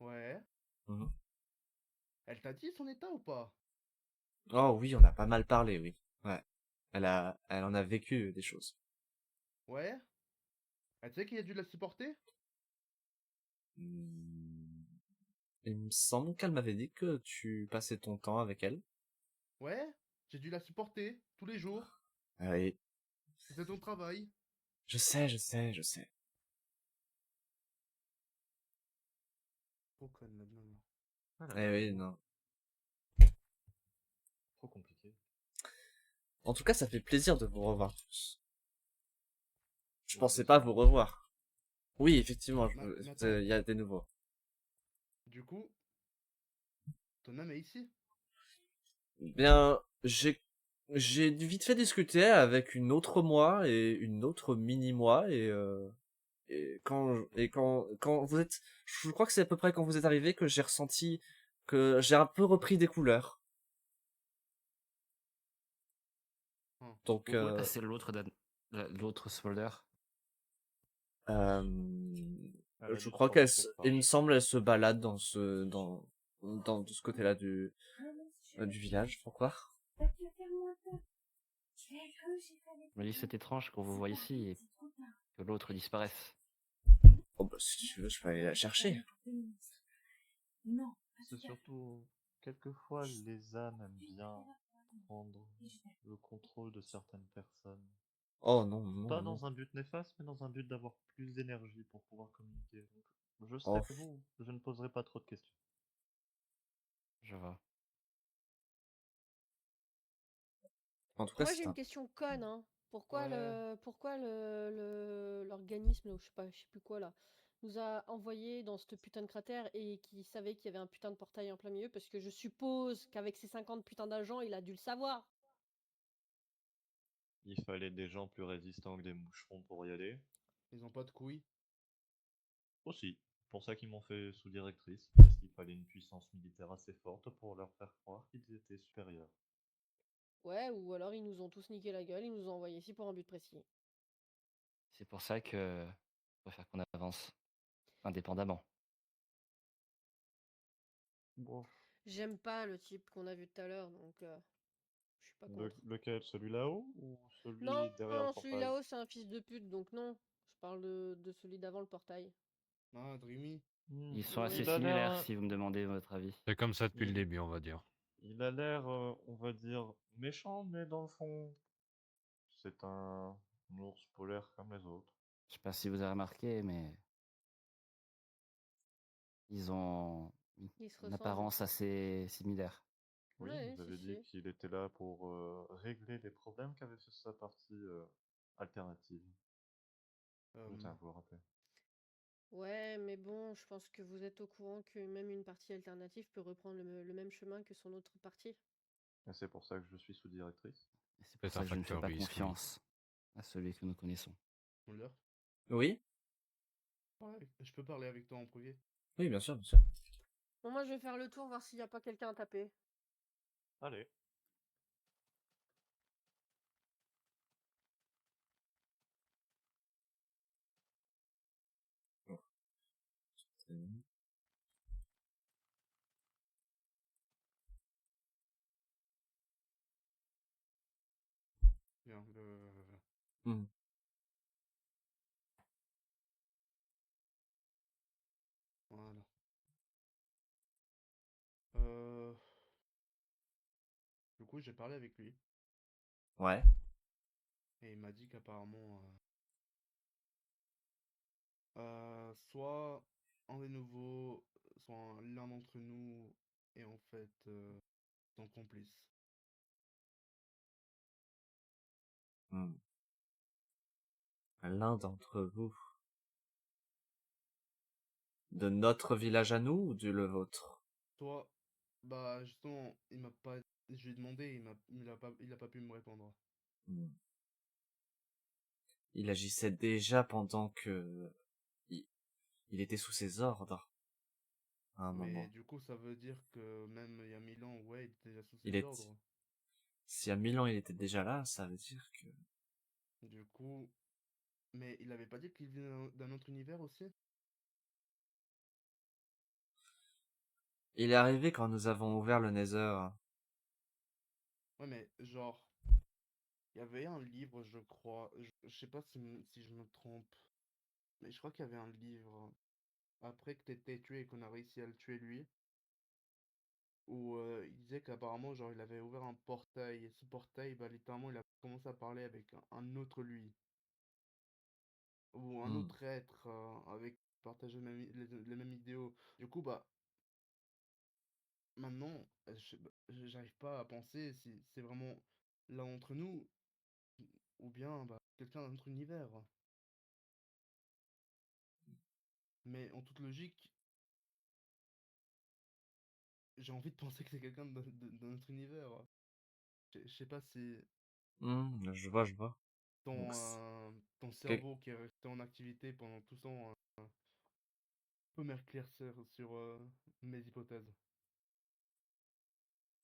Ouais, ouais. Mhm. Elle t'a dit son état ou pas? Oh oui, on a pas mal parlé, oui. Ouais, elle en a vécu des choses. Ouais. Elle sait qu'il a dû la supporter? Hmm, il me semble qu'elle m'avait dit que tu passais ton temps avec elle. Ouais. J'ai dû la supporter tous les jours. Oui, C'était ton travail. je sais, je sais, je sais. Trop conne là-dedans. Voilà, Eh oui, non. trop compliqué. En tout cas, ça fait plaisir de vous revoir tous. Je Oui, pensais bien pas sûr. vous revoir. Oui, effectivement, Mais attends, il y a des nouveaux. du coup, ton âme est ici? Bien, j'ai vite fait discuter avec une autre moi et une autre mini moi quand vous êtes, je crois que c'est à peu près quand vous êtes arrivé que j'ai ressenti que j'ai un peu repris des couleurs. Hein. Donc, Où est passé l'autre soldat? euh, Elle a je dû crois traîner quelque part, il me je pense. semble, elle se balade de ce côté-là du village. Pourquoi? Je me dis c'est étrange qu'on vous voit ici et que l'autre disparaisse. Oh, bah, si tu veux, je peux aller la chercher. C'est surtout, quelquefois, les âmes aiment bien prendre le contrôle de certaines personnes. Oh non, non, Pas non. dans un but néfaste, mais dans un but d'avoir plus d'énergie pour pouvoir communiquer. Donc, je serai Oh, vous, je ne poserai pas trop de questions. Je vois. en tout cas, Moi, j'ai c'est une un. question conne, hein. Ouais. Pourquoi l'organisme, ou je sais plus quoi là, nous a envoyés dans ce putain de cratère et qui savait qu'il y avait un putain de portail en plein milieu? Parce que je suppose qu'avec ses 50 putains d'agents, il a dû le savoir. Il fallait des gens plus résistants que des moucherons pour y aller. Ils ont pas de couilles. Aussi, pour ça qu'ils m'ont fait sous-directrice, parce qu'il fallait une puissance militaire assez forte pour leur faire croire qu'ils étaient supérieurs. Ouais, ou alors ils nous ont tous niqué la gueule, ils nous ont envoyés ici pour un but précis. C'est pour ça que je préfère qu'on avance indépendamment. Bon, J'aime pas le type qu'on a vu tout à l'heure, donc je suis pas contre. lequel? Celui là-haut ou Non, celui derrière le celui portail? là-haut, c'est un fils de pute, donc non. Je parle de celui d'avant le portail. Ah, Dreamy. Ils sont assez Il a similaires l'air, si vous me demandez votre avis. C'est comme ça depuis le il, début, on va dire. il a l'air, on va dire, méchant, mais dans le fond, c'est un ours polaire comme les autres. Je sais pas si vous avez remarqué, mais ils ont Ils se une ressemblent. apparence assez similaire. Oui, il Ouais, nous si, avait dit si. qu'il était là pour régler les problèmes qu'avait fait sa partie alternative. Je tiens à vous le rappeler. Ouais, mais bon, je pense que vous êtes au courant que même une partie alternative peut reprendre le même chemin que son autre partie. Et c'est pour ça que je suis sous-directrice. Et c'est pour C'est ça un que je ne fais facteur pas risque, oui. confiance à celui que nous connaissons. Mulder. Oui, Ouais, je peux parler avec toi en privé. oui, bien sûr, bien sûr. Bon, moi, je vais faire le tour, voir s'il n'y a pas quelqu'un à taper. Allez. Bien, Hmm. voilà. Euh, Du coup, j'ai parlé avec lui Ouais. et il m'a dit qu'apparemment, soit un des nouveaux, soit l'un d'entre nous est en fait son complice. Hmm. L'un d'entre vous. De notre village à nous ou du le vôtre? Soit, bah justement, il m'a pas, je lui ai demandé, il a pas pu me répondre. Hmm. Il agissait déjà pendant que il, il était sous ses ordres à un Mais moment. du coup, ça veut dire que même il y a 1000 ans, ouais, il était déjà sous Il ses est, ordres. si à 1000 ans il était déjà là, ça veut dire que Du coup, mais il avait pas dit qu'il venait d'un autre univers aussi? il est arrivé quand nous avons ouvert le Nether. Ouais, mais genre, il y avait un livre, je crois, je sais pas si je me trompe, mais je crois qu'il y avait un livre après que t'étais tué et qu'on a réussi à le tuer lui, où il disait qu'apparemment, genre, il avait ouvert un portail, et ce portail, bah, littéralement, il a commencé à parler avec un autre lui, ou un Hmm. autre être, avec, partageait les mêmes idéaux. Du coup, bah, maintenant, j'arrive pas à penser si c'est vraiment l'un d'entre nous, ou bien, bah, quelqu'un d'un autre univers. Mais en toute logique, j'ai envie de penser que c'est quelqu'un de notre univers. Je sais pas si Hmm, je vois, je vois. Donc, ton quel- cerveau qui est resté en activité pendant tout ce temps peut m'éclaircir sur mes hypothèses.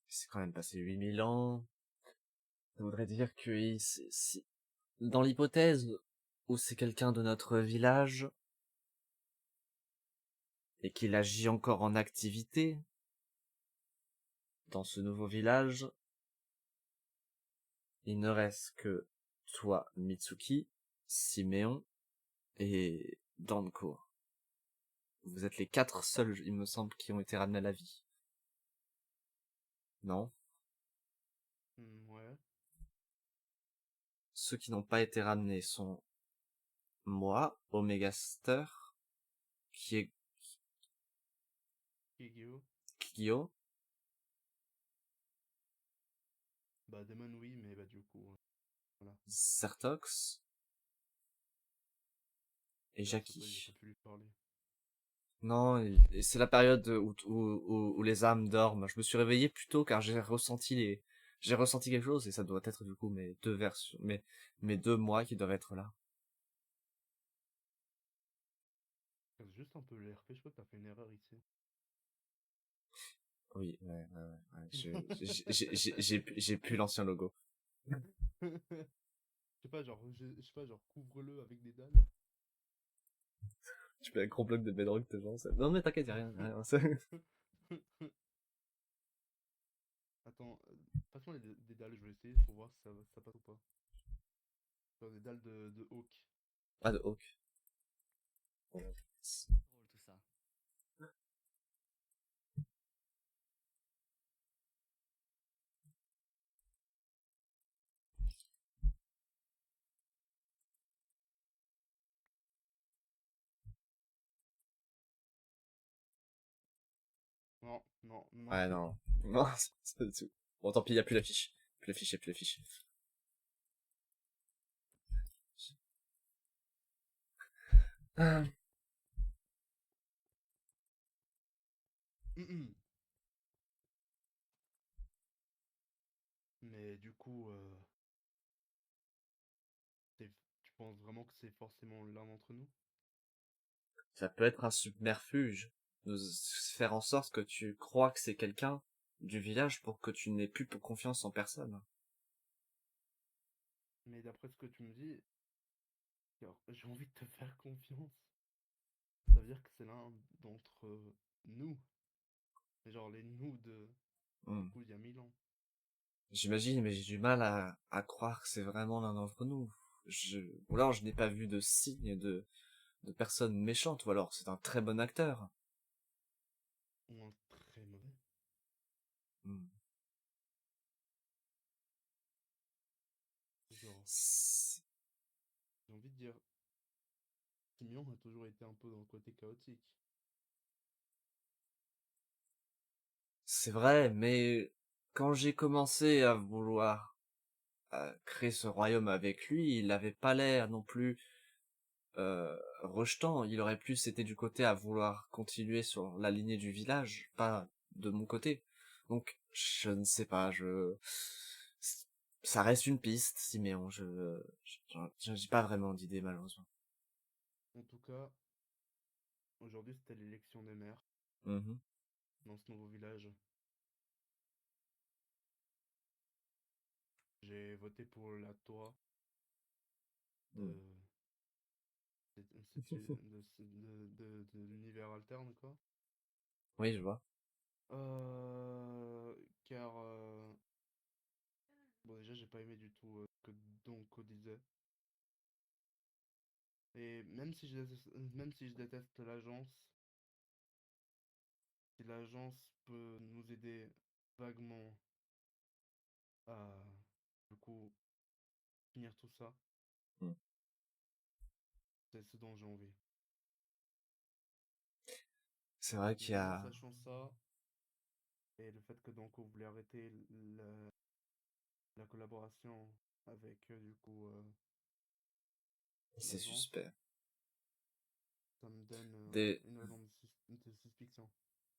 c'est quand même passé 8000 ans. Ça voudrait dire que dans l'hypothèse où c'est quelqu'un de notre village et qu'il agit encore en activité dans ce nouveau village, il ne reste que toi, Mitsuki, Siméon et Danko. Vous êtes les 4 seuls, il me semble, qui ont été ramenés à la vie. Non? Ouais. Ceux qui n'ont pas été ramenés sont moi, Omegaster, qui est Kigyo. Kyo, Bah, Demon, oui, mais bah, du coup, voilà. Sertox et Bah, ça, j'ai pas Jackie. pu lui parler. Non, et c'est la période où les âmes dorment. Je me suis réveillé plus tôt car j'ai ressenti quelque chose et ça doit être du coup mes deux versions, mes 2 mois qui doivent être là. Casse juste un peu le RP, je crois que t'as fait une erreur ici. Oui, ouais. J'ai plus l'ancien logo. Je sais pas, genre, couvre-le avec des dalles. Tu fais un gros bloc de bedrock de gens. Non mais t'inquiète, y'a rien, y'a rien. Attends, passe-moi des dalles, je vais essayer pour voir si ça passe ou pas. Genre des dalles de Hawk. Ah, de Hawk. Drôle tout ça. Non, non, non. Ouais, non. Non, c'est pas du tout. Bon, tant pis, y'a plus l'affiche. Plus l'affiche, y'a plus l'affiche. Ah. Mais du coup, tu penses vraiment que c'est forcément l'un d'entre nous? Ça peut être un subterfuge. Nous faire en sorte que tu crois que c'est quelqu'un du village pour que tu n'aies plus confiance en personne. Mais d'après ce que tu me dis, alors, j'ai envie de te faire confiance. Ça veut dire que c'est l'un d'entre nous. Mais genre les nous de Hmm. du coup il y a 1000 ans. J'imagine, mais j'ai du mal à croire que c'est vraiment l'un d'entre nous. Ou alors je n'ai pas vu de signe de personne méchante, ou alors c'est un très bon acteur. Ou un très mauvais. Hmm. Genre, C'est j'ai envie de dire, Simeon a toujours été un peu dans le côté chaotique. c'est vrai, mais quand j'ai commencé à vouloir créer ce royaume avec lui, il avait pas l'air non plus rejetant. Il aurait plus été du côté à vouloir continuer sur la lignée du village, pas de mon côté. Donc, je ne sais pas, ça reste une piste, Siméon. Je n'ai pas vraiment d'idée, malheureusement. En tout cas, aujourd'hui c'était l'élection des maires Mhm. dans ce nouveau village. J'ai voté pour la Torah Mm. de, de l'univers alterne, quoi. Oui, je vois. Car, bon, déjà, j'ai pas aimé du tout ce que Donko disait. Et même si je déteste l'agence, si l'agence peut nous aider vaguement à, du coup, finir tout ça, Mm. c'est ce dont j'ai envie. C'est vrai qu'il y Mais en a... sachant ça, et le fait que Danko voulait arrêter la collaboration avec du coup C'est l'agence, suspect. ça me donne Des... une raison de suspicion.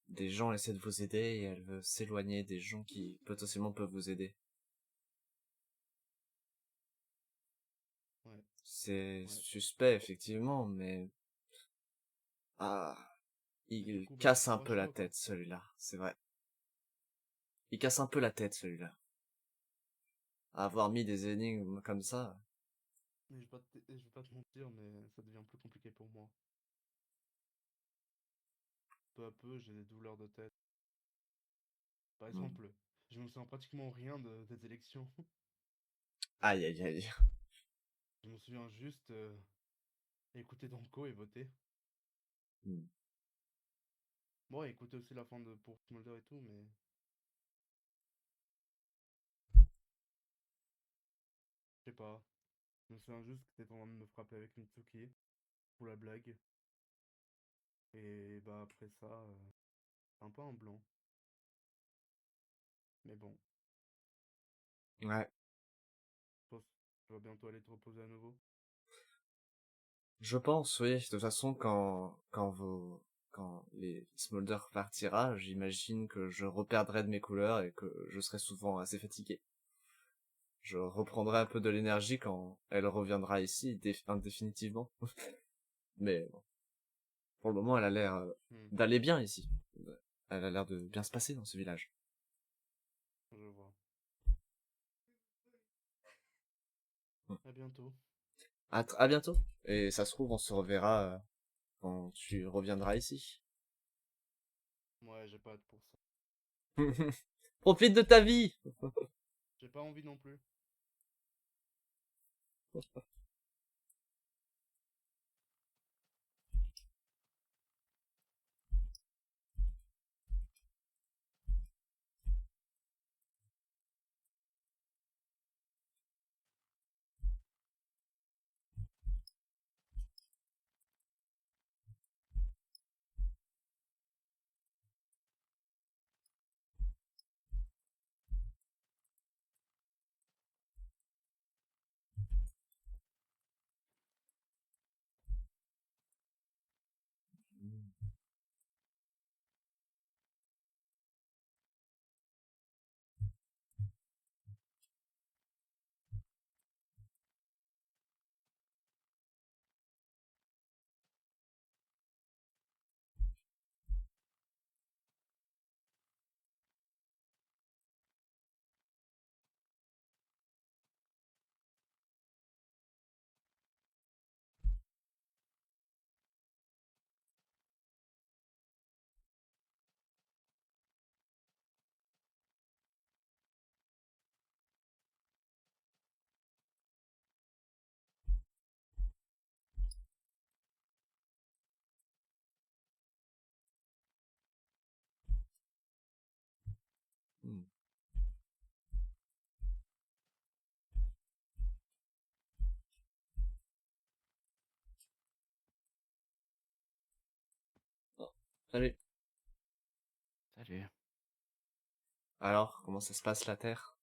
des gens essaient de vous aider et elle veut s'éloigner des gens qui potentiellement peuvent vous aider. Ouais, C'est ouais. suspect, effectivement, mais... Ah, Mais du il coup, bah, casse un trois peu la choix, quoi. tête, celui-là, c'est vrai. Il casse un peu la tête, celui-là. À avoir mis des énigmes comme ça. Mais je vais pas te mentir, mais ça devient plus compliqué pour moi. Peu à peu, j'ai des douleurs de tête. Par Hmm. exemple, je me souviens pratiquement rien des élections. Aïe, aïe, aïe. Je me souviens juste écouter Danko et voter. Hmm. Bon, et écouter aussi la fin de pour Smolder et tout, mais je sais pas. Je me souviens juste que t'étais en train de me frapper avec une Mitsuki pour la blague. Et bah après ça, un peu un blanc. Mais bon, Ouais. je pense que tu vas bientôt aller te reposer à nouveau. Je pense, oui. De toute façon, quand les Smolder partira, j'imagine que je reperdrai de mes couleurs et que je serai souvent assez fatigué. Je reprendrai un peu de l'énergie quand elle reviendra ici, définitivement. Mais bon, pour le moment, elle a l'air Hmm, d'aller bien ici. Elle a l'air de bien se passer dans ce village. je vois. Hmm. À bientôt. À bientôt. Et ça se trouve, on se reverra quand tu reviendras ici. Ouais, j'ai pas hâte pour ça. Profite de ta vie! J'ai pas envie non plus. Salut. Salut. Alors, comment ça se passe la Terre?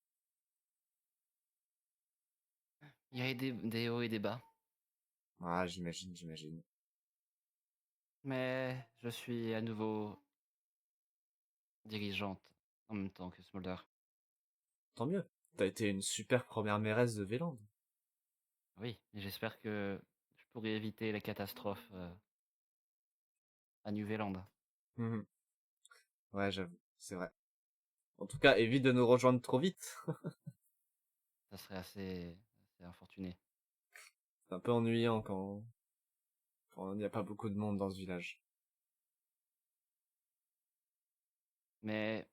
Il y a eu des hauts et des bas, Ah, j'imagine. mais je suis à nouveau dirigeante en même temps que Smolder. Tant mieux. T'as été une super première mairesse de Véland. Oui, et j'espère que je pourrai éviter la catastrophe à Nouvelle-Zélande. Mhm. Ouais, j'avoue, c'est vrai. En tout cas, évite de nous rejoindre trop vite. Ça serait assez infortuné. C'est un peu ennuyant quand il n'y a pas beaucoup de monde dans ce village. Mais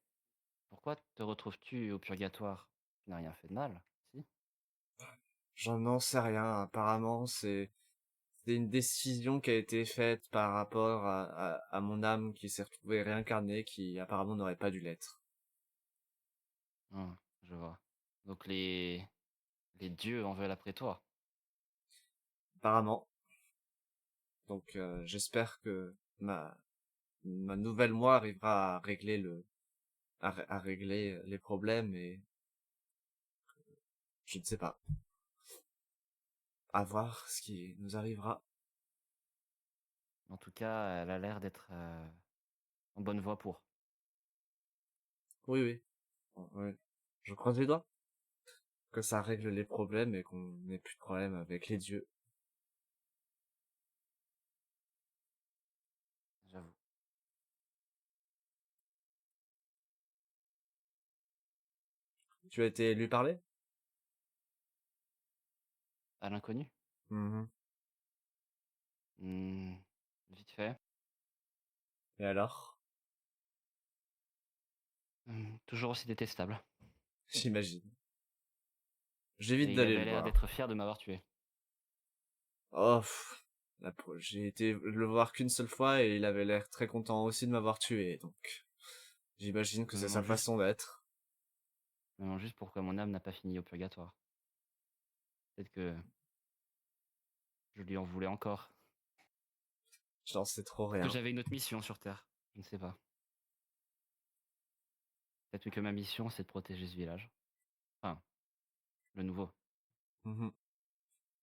pourquoi te retrouves-tu au purgatoire? Tu n'as rien fait de mal, si? J'en sais rien. Apparemment, c'est une décision qui a été faite par rapport à mon âme qui s'est retrouvée réincarnée, qui apparemment n'aurait pas dû l'être. Je vois. Donc les dieux en veulent après toi. Apparemment. Donc, j'espère que ma nouvelle moi arrivera à régler à régler les problèmes et je ne sais pas. À voir ce qui nous arrivera. En tout cas, elle a l'air d'être en bonne voie pour. Oui, oui. Ouais. Je croise les doigts. Que ça règle les problèmes et qu'on n'ait plus de problème avec les dieux. J'avoue. Tu as été lui parler? À l'inconnu? Mhm. Vite fait. Et alors? Toujours aussi détestable. J'imagine. J'évite Et il d'aller le avait l'air voir. d'être fier de m'avoir tué. Oh, j'ai été le voir qu'une seule fois et il avait l'air très content aussi de m'avoir tué, donc j'imagine que Je me c'est sa demande juste, façon d'être. je me demande juste pourquoi mon âme n'a pas fini au purgatoire. Peut-être que je lui en voulais encore. J'en sais trop Que rien. j'avais une autre mission sur Terre. Je ne sais pas. Peut-être que ma mission, c'est de protéger ce village. Enfin, le nouveau. Mhm.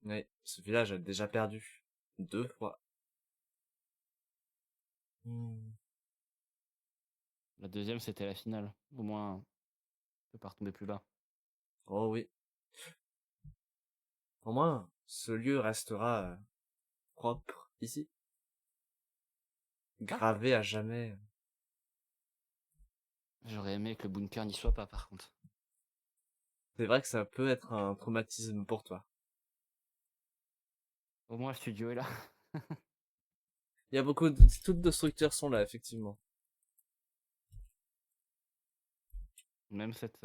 Oui, ce village a déjà perdu. 2 fois. Hmm. La deuxième, c'était la finale. Au moins, je peux pas retomber plus bas. Oh oui. Au moins, ce lieu restera propre ici. Ah, Gravé à jamais. j'aurais aimé que le bunker n'y soit pas, par contre. C'est vrai que ça peut être un traumatisme pour toi. Au moins, le studio est là. Il y a toutes nos structures sont là, effectivement. Même cette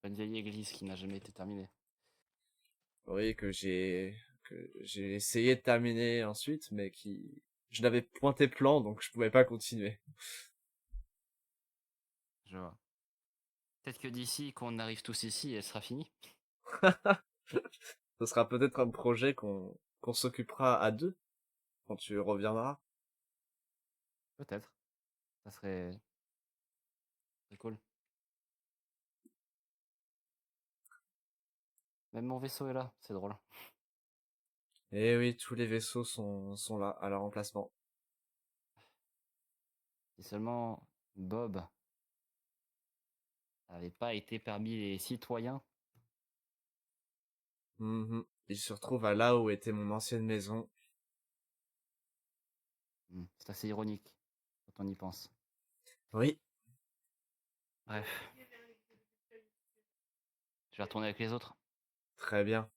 vieille église qui n'a jamais été terminée. Oui, que j'ai essayé de terminer ensuite, mais je l'avais pointé plan, donc je pouvais pas continuer. Je vois. Peut-être que d'ici, quand on arrive tous ici, elle sera finie. Ce sera peut-être un projet qu'on s'occupera à deux quand tu reviendras. Peut-être. Ça serait très cool. Même mon vaisseau est là, c'est drôle. Et oui, tous les vaisseaux sont là, à leur emplacement. Si seulement Bob n'avait pas été parmi les citoyens. Mhm. Il se retrouve à là où était mon ancienne maison. C'est assez ironique quand on y pense. Oui, Bref, je vais retourner avec les autres. très bien.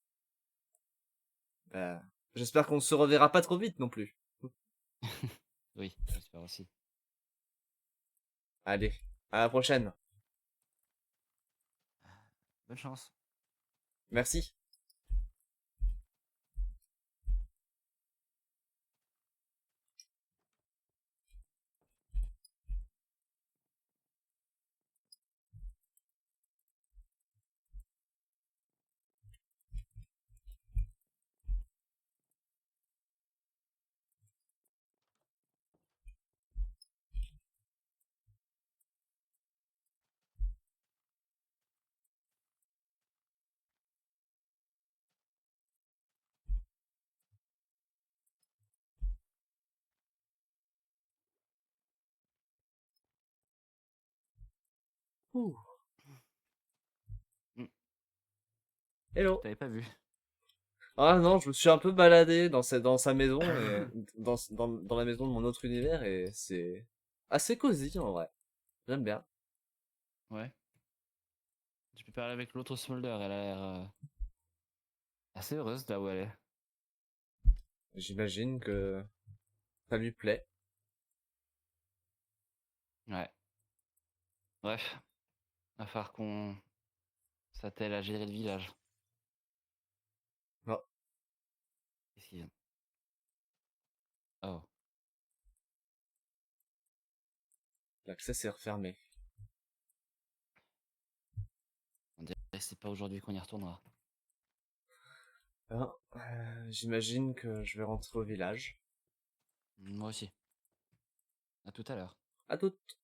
Ben, j'espère qu'on ne se reverra pas trop vite non plus. Oui, j'espère aussi. Allez, à la prochaine. Bonne chance. Merci. Ouh. Mm. Hello. T'avais pas vu. Ah non, je me suis un peu baladé dans sa maison et dans la maison de mon autre univers et c'est assez cosy en vrai. J'aime bien. Ouais. Tu peux parler avec l'autre Smolder, elle a l'air assez heureuse là où elle est. J'imagine que ça lui plaît. Ouais. Bref, va falloir qu'on s'attelle à gérer le village. Oh, Qu'est-ce qu'il vient? Oh. l'accès s'est refermé. On dirait que c'est pas aujourd'hui qu'on y retournera. Ah, j'imagine que je vais rentrer au village. Moi aussi. À tout à l'heure. À toutes.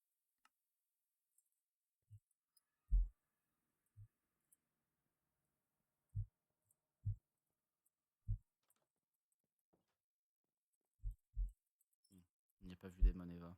Il n'y a pas vu Demon Eva.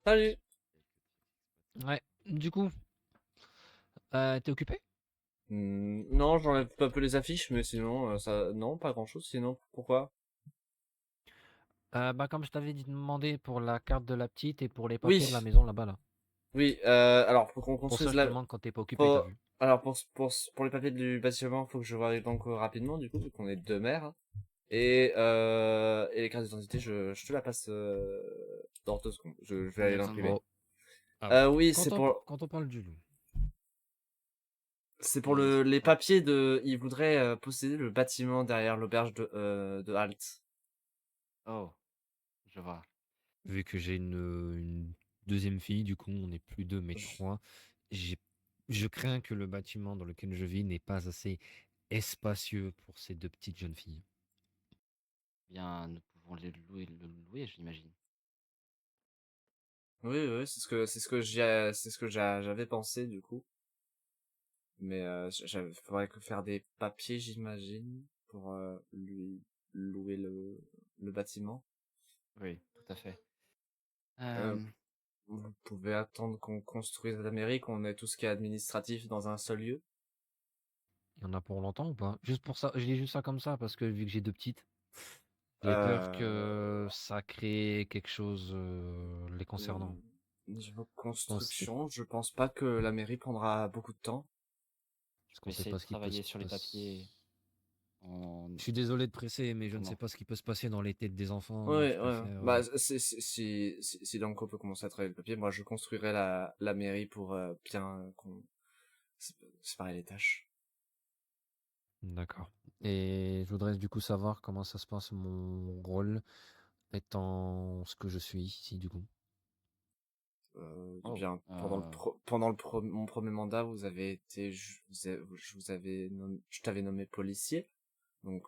Salut. Ouais, du coup, t'es occupé? Non, j'enlève un peu les affiches, mais sinon, ça, non, pas grand chose. Sinon, pourquoi? Bah, comme je t'avais dit demandé pour la carte de la petite et pour les papiers de la Oui, maison là-bas, là. oui. Alors, faut qu'on Pour ça, construise je te la. demande quand t'es pas occupé, t'as vu. Alors, pour les papiers du bâtiment, faut que je vois donc rapidement, du coup, vu qu'on est deux maires. Et les cartes d'identité, je te la passe dans 2 secondes. Je vais aller l'imprimer. Oh. Ah bon. Oui, Quand on parle du loup. c'est pour Oui, les quoi. papiers de. Il voudrait posséder le bâtiment derrière l'auberge de Halt. Oh, je vois. Vu que j'ai une deuxième fille, du coup, on n'est plus deux mais Je- trois. J'ai, je crains que le bâtiment dans lequel je vis n'est pas assez espacieux pour ces deux petites jeunes filles. Bien, nous pouvons le louer, j'imagine. Oui, oui, c'est ce que j'avais pensé du coup. Mais faudrait que faire des papiers, j'imagine, pour lui louer le bâtiment. Oui, tout à fait. Euh, Vous pouvez attendre qu'on construise la mairie, qu'on ait tout ce qui est administratif dans un seul lieu. Il y en a pour longtemps ou pas? Juste pour ça, je dis juste ça comme ça parce que vu que j'ai deux petites, j'ai peur Euh, que ça crée quelque chose les concernant. Niveau Je pense que c'est construction, je pense pas que la mairie prendra beaucoup de temps. Je parce peux qu'on sait essayer pas de ce qui peut se travailler sur les papiers passer. en Je suis désolé de presser, mais je ne sais attendant. pas ce qui peut se passer dans les têtes des enfants, donc Ouais, je ouais. préfère. Bah, si Danko peut commencer à travailler le papier, moi je construirai la mairie pour bien séparer les tâches. D'accord. Et je voudrais du coup savoir comment ça se passe mon rôle étant ce que je suis ici du coup. Oh, Bien, mon premier mandat, vous avez été, je vous avais je t'avais nommé policier, donc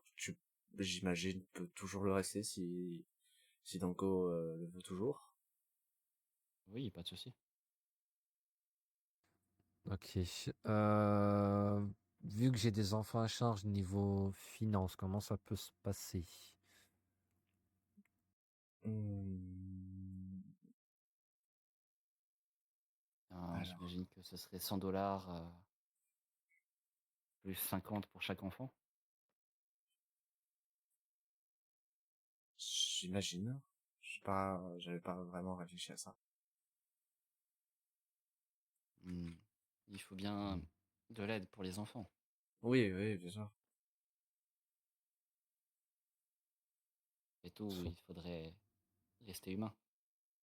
j'imagine, peux toujours le rester si Danko le veut toujours. oui, pas de souci. Ok. Vu que j'ai des enfants à charge niveau finance, comment ça peut se passer? Hmm, Alors, J'imagine que ce serait 100 dollars plus 50 pour chaque enfant. j'imagine. J'avais pas vraiment réfléchi à ça. Hmm. Il faut bien de l'aide pour les enfants. Oui, oui, bien sûr. Et tout, Sur- il faudrait rester humain.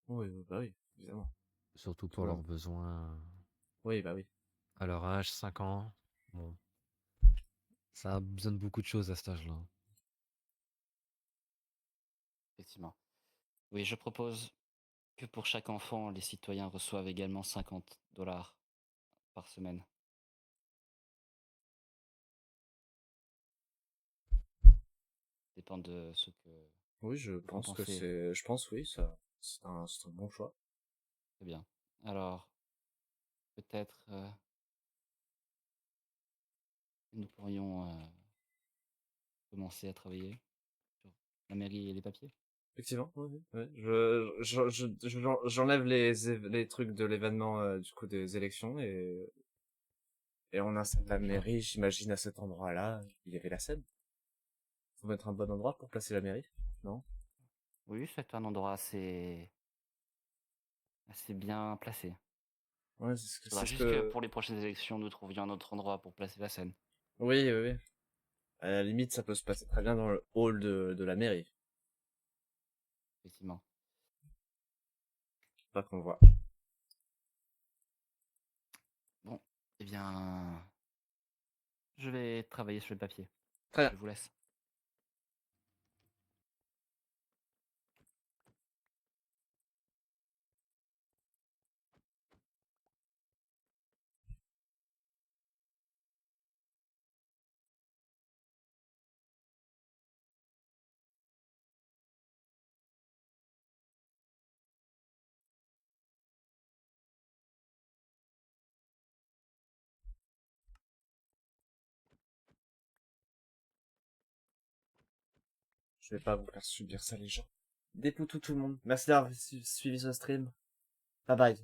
Oui, oui, bah oui, évidemment. Surtout Tout pour le leurs monde. besoins Oui, bah oui. à leur âge, 5 ans. Bon, ça a besoin de beaucoup de choses à cet âge-là. Effectivement. Oui, je propose que pour chaque enfant, les citoyens reçoivent également 50 dollars par semaine. Dépend de ce que Oui, je vous en pense que pensez. je pense, oui, ça, c'est un bon choix. Très bien. Alors, peut-être nous pourrions commencer à travailler sur la mairie et les papiers. Effectivement, oui, oui, oui. J'enlève les trucs de l'événement, du coup, des élections et on installe la mairie, j'imagine, à cet endroit-là. Il y avait la scène. Faut mettre un bon endroit pour placer la mairie, non? Oui, c'est un endroit assez bien placé. Ouais, Il c'est faudra ce juste que que, pour les prochaines élections, nous trouvions un autre endroit pour placer la scène. oui, oui, oui. À la limite, ça peut se passer très bien dans le hall de la mairie. Effectivement. Pas qu'on voit. Bon, eh bien, je vais travailler sur le papier. Très bien. Je vous laisse. Je vais pas vous faire subir ça, les gens. Dépoutou tout le monde. Merci d'avoir suivi ce stream. Bye bye.